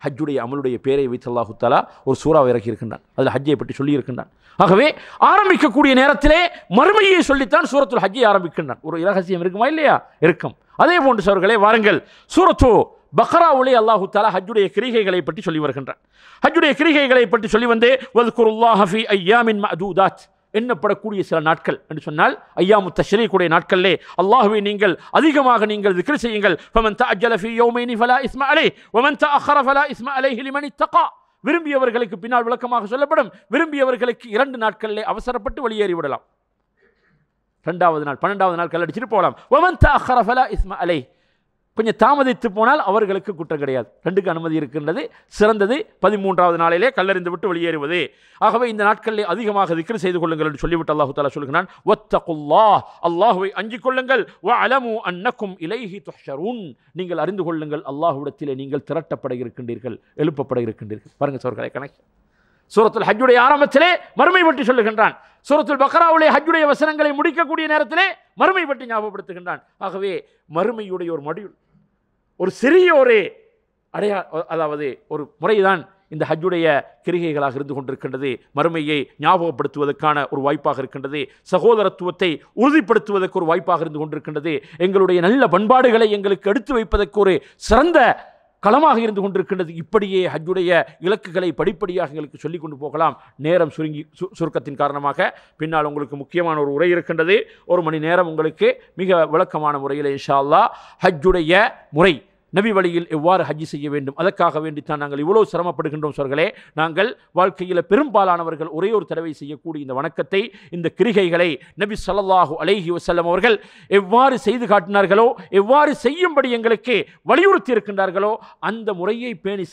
ஹஜ்ஜுடைய அமலுடைய பேரை வைத்து அல்லாஹு தாலா ஒரு சூறாவை இறக்கி இருக்கின்றான். அதில் ஹஜ்ஜை பற்றி சொல்லி இருக்கின்றான். ஆகவே ஆரம்பிக்கக்கூடிய நேரத்திலே மறுமையை சொல்லித்தான் சூரத்துல் ஹஜ்ஜை ஆரம்பிக்கின்றான். ஒரு இரகசியம் இருக்குமா இல்லையா? இருக்கும். அதே போன்று சோர்களே, வாருங்கள், சூரத்து பக்ராவுலே அல்லாஹு தஆலா ஹஜ்ஜுடைய கிரிகைகளை பற்றி சொல்லி வருகின்றான். ஹஜ்ஜுடைய கிரிகைகளை பற்றி சொல்லி வந்து வذ்குருல்லாஹ ஃபீ அய்யாமின் மஅதூதாத், எண்ணப்படக்கூடிய சில நாட்கள் என்று சொன்னால் ஐயாமு தஷ்ரீக்குடைய நாட்களிலே அல்லாஹ்வை நீங்கள் அதிகமாக நீங்கள் திக்ர் செய்யுங்கள். ஃபமன் தஅஜ்ஜல ஃபீ யௌமைனி ஃபலா இஸ்ம அலைஹி வமன் தஅخر ஃபலா இஸ்ம அலைஹி லிமன் இத்தகா. விரும்பியவர்களுக்கு பின்னால் விளக்கமாக சொல்லப்படும், விரும்பியவர்களுக்கு 2 நாட்களிலே அவசரப்பட்டு வெளியேறி விடலாம். 2வது நாள் 12வது நாள் கல்லடிச்சிட்டு போகலாம். வமன் தஅخر ஃபலா இஸ்ம அலைஹி, கொஞ்சம் தாமதித்து போனால் அவர்களுக்கு குற்றம் கிடையாது. 2க்கு அனுமதி இருக்கின்றது. சிறந்தது 13வது நாளிலே கல்லறிந்து விட்டு வெளியேறுவது. ஆகவே இந்த நாட்களிலே அதிகமாக திக்ர் செய்து கொள்ளுங்கள் என்று சொல்லிவிட்டு அல்லாஹு தஆலா சொல்கிறான், வத்தகுல்லாஹ், அல்லாஹ்வை அஞ்சிக் கொள்ளுங்கள். வஅலமு அன்னக்கும் இலைஹி துஹ்ஷரூன், நீங்கள் அறிந்து கொள்ளுங்கள் அல்லாஹ்விடத்திலே நீங்கள் திரட்டப்பட இருக்கின்றீர்கள், எழுப்பப்பட இருக்கின்றீர்கள். பாருங்க சோர்களே, கணக்கு சூரத்துல் ஹஜ்ஜுடைய ஆரம்பத்திலே மறுமை பற்றி சொல்லுகின்றான். சூரத்துல் பக்ராவுலே ஹஜ்ஜுடைய வசனங்களை முடிக்கக்கூடிய நேரத்திலே மறுமை பற்றி ஞாபகப்படுத்துகின்றான். ஆகவே மறுமையுடைய ஒரு மடியுள், ஒரு சிறிய ஒரு அதாவது ஒரு முறைதான் இந்த ஹஜ்ஜுடைய கிரிகைகளாக இருந்து கொண்டிருக்கின்றது. மறுமையை ஞாபகப்படுத்துவதற்கான ஒரு வாய்ப்பாக இருக்கின்றது. சகோதரத்துவத்தை உறுதிப்படுத்துவதற்கு ஒரு வாய்ப்பாக இருந்து கொண்டிருக்கின்றது. எங்களுடைய நல்ல பண்பாடுகளை எங்களுக்கு எடுத்து வைப்பதற்கு ஒரு சிறந்த களமாக இருந்து கொண்டிருக்கின்றது. இப்படியே ஹஜ்ஜுடைய இலக்குகளை படிப்படியாக எங்களுக்கு சொல்லிக் கொண்டு போகலாம். நேரம் சுருக்கத்தின் காரணமாக பின்னால் உங்களுக்கு முக்கியமான ஒரு உரை இருக்கின்றது. 1 மணி நேரம் உங்களுக்கு மிக விளக்கமான முறையில் இன்ஷா அல்லாஹ் ஹஜ்ஜுடைய முறை, நபி வழியில் எவ்வாறு ஹஜ்ஜி செய்ய வேண்டும், அதற்காக வேண்டித்தான் நாங்கள் இவ்வளவு சிரமப்படுகின்றோம் சோர்களே. நாங்கள் வாழ்க்கையில் பெரும்பாலானவர்கள் ஒரே ஒரு தடவை செய்யக்கூடிய இந்த வணக்கத்தை, இந்த கிரிகைகளை நபி ஸல்லல்லாஹு அலைஹி வஸல்லம் அவர்கள் எவ்வாறு செய்து காட்டினார்களோ, எவ்வாறு செய்யும்படி எங்களுக்கு வலியுறுத்தி இருக்கின்றார்களோ அந்த முறையை பேணி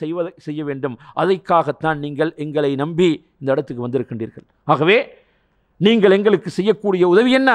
செய்ய வேண்டும். அதற்காகத்தான் நீங்கள் எங்களை நம்பி இந்த இடத்துக்கு வந்திருக்கின்றீர்கள். ஆகவே நீங்கள் எங்களுக்கு செய்யக்கூடிய உதவி என்ன?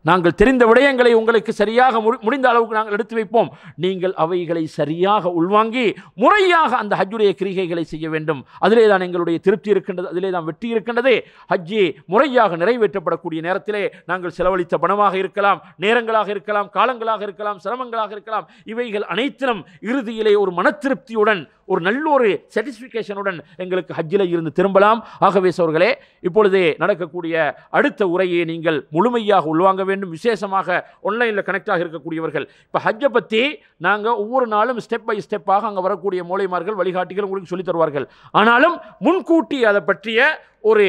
நாங்கள் தெரிந்த விடயங்களை உங்களுக்கு சரியாக முடிந்த அளவுக்கு நாங்கள் எடுத்து வைப்போம். நீங்கள் அவைகளை சரியாக உள்வாங்கி முறையாக அந்த ஹஜ்ஜுடைய கிரிகைகளை செய்ய வேண்டும். அதிலே தான் எங்களுடைய திருப்தி இருக்கின்றது, அதிலே தான் வெற்றி இருக்கின்றது. ஹஜ்ஜி முறையாக நிறைவேற்றப்படக்கூடிய நேரத்திலே நாங்கள் செலவழித்த பணமாக இருக்கலாம், நேரங்களாக இருக்கலாம், காலங்களாக இருக்கலாம், சிரமங்களாக இருக்கலாம், இவைகள் அனைத்திலும் இறுதியிலே ஒரு மன திருப்தியுடன், ஒரு நல்ல ஒரு சாட்டிஸ்ஃபிகேஷனுடன் எங்களுக்கு ஹஜ்ஜில் இருந்து திரும்பலாம். ஆகவே சோர்களே, இப்பொழுதே நடக்கக்கூடிய அடுத்த உரையை நீங்கள் முழுமையாக உள்வாங்க வேண்டும். விசேஷமாக ஆன்லைனில் கனெக்டாக இருக்கக்கூடியவர்கள், இப்போ ஹஜ்ஜை பற்றி நாங்கள் ஒவ்வொரு நாளும் ஸ்டெப் பை ஸ்டெப்பாக அங்கே வரக்கூடிய மூளைமார்கள் வழிகாட்டிகள் உங்களுக்கு சொல்லித் தருவார்கள். ஆனாலும் முன்கூட்டி அதை பற்றிய ஒரு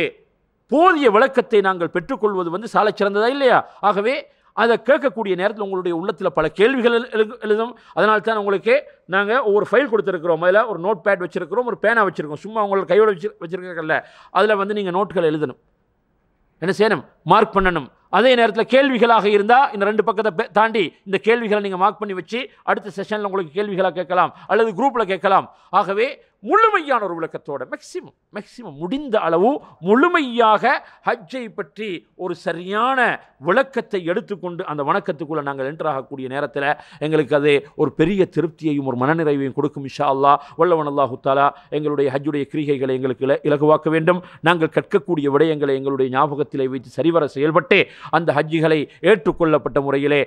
போதிய விளக்கத்தை நாங்கள் பெற்றுக்கொள்வது சாலச் சிறந்ததா இல்லையா? ஆகவே அதை கேட்கக்கூடிய நேரத்தில் உங்களுடைய உள்ளத்தில் பல கேள்விகள் எழுதும். அதனால தான் உங்களுக்கு நாங்கள் ஒவ்வொரு ஃபைல் கொடுத்துருக்கிறோம். அதில் ஒரு நோட் பேட் வச்சுருக்கிறோம், ஒரு பேனா வச்சுருக்கோம். சும்மா உங்களை கையோடு வச்சுருக்கல, அதில் நீங்கள் நோட்கள் எழுதணும். என்ன செய்யணும்? மார்க் பண்ணணும். அதே நேரத்தில் கேள்விகளாக இருந்தால் இந்த 2 பக்கத்தை தாண்டி இந்த கேள்விகளை நீங்கள் மார்க் பண்ணி வச்சு அடுத்த செஷனில் உங்களுக்கு கேள்விகளாக கேட்கலாம் அல்லது குரூப்பில் கேட்கலாம். ஆகவே முழுமையான ஒரு விளக்கத்தோட மேக்சிமம் முடிந்த அளவு முழுமையாக ஹஜ்ஜை பற்றி ஒரு சரியான விளக்கத்தை எடுத்துக்கொண்டு அந்த வணக்கத்துக்குள்ளே நாங்கள் என்ட்ராகக்கூடிய நேரத்தில் எங்களுக்கு அது ஒரு பெரிய திருப்தியையும் ஒரு மனநிறைவையும் கொடுக்கும். இன்ஷா அல்லாஹ். வல்லவன் அல்லாஹு தஆலா எங்களுடைய ஹஜ்ஜுடைய கிரிகைகளை எங்களுக்கு இலகுவாக்க வேண்டும். நாங்கள் கற்கக்கூடிய விடயங்களை எங்களுடைய ஞாபகத்திலே வைத்து சரிவர செயல்பட்டு அந்த ஹஜ்ஜிகளை ஏற்றுக்கொள்ளப்பட்ட முறையிலே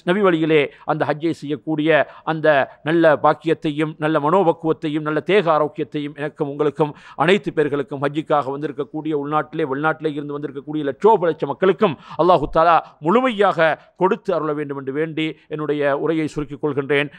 நபி வழியிலே அந்த ஹஜ்ஜை செய்யக்கூடிய அந்த நல்ல பாக்கியத்தையும் நல்ல மனோபக்குவத்தையும் நல்ல தேக ஆரோக்கியத்தையும் எனக்கும் உங்களுக்கும் அனைத்து பேர்களுக்கும் ஹஜ்ஜிக்காக வந்திருக்கக்கூடிய உள்நாட்டிலே வெளிநாட்டிலே இருந்து வந்திருக்கக்கூடிய லட்சோப மக்களுக்கும் அல்லாஹு தஆலா முழுமையாக கொடுத்து அருள வேண்டும் என்று வேண்டி என்னுடைய உரையை சுருக்கிக் கொள்கின்றேன்.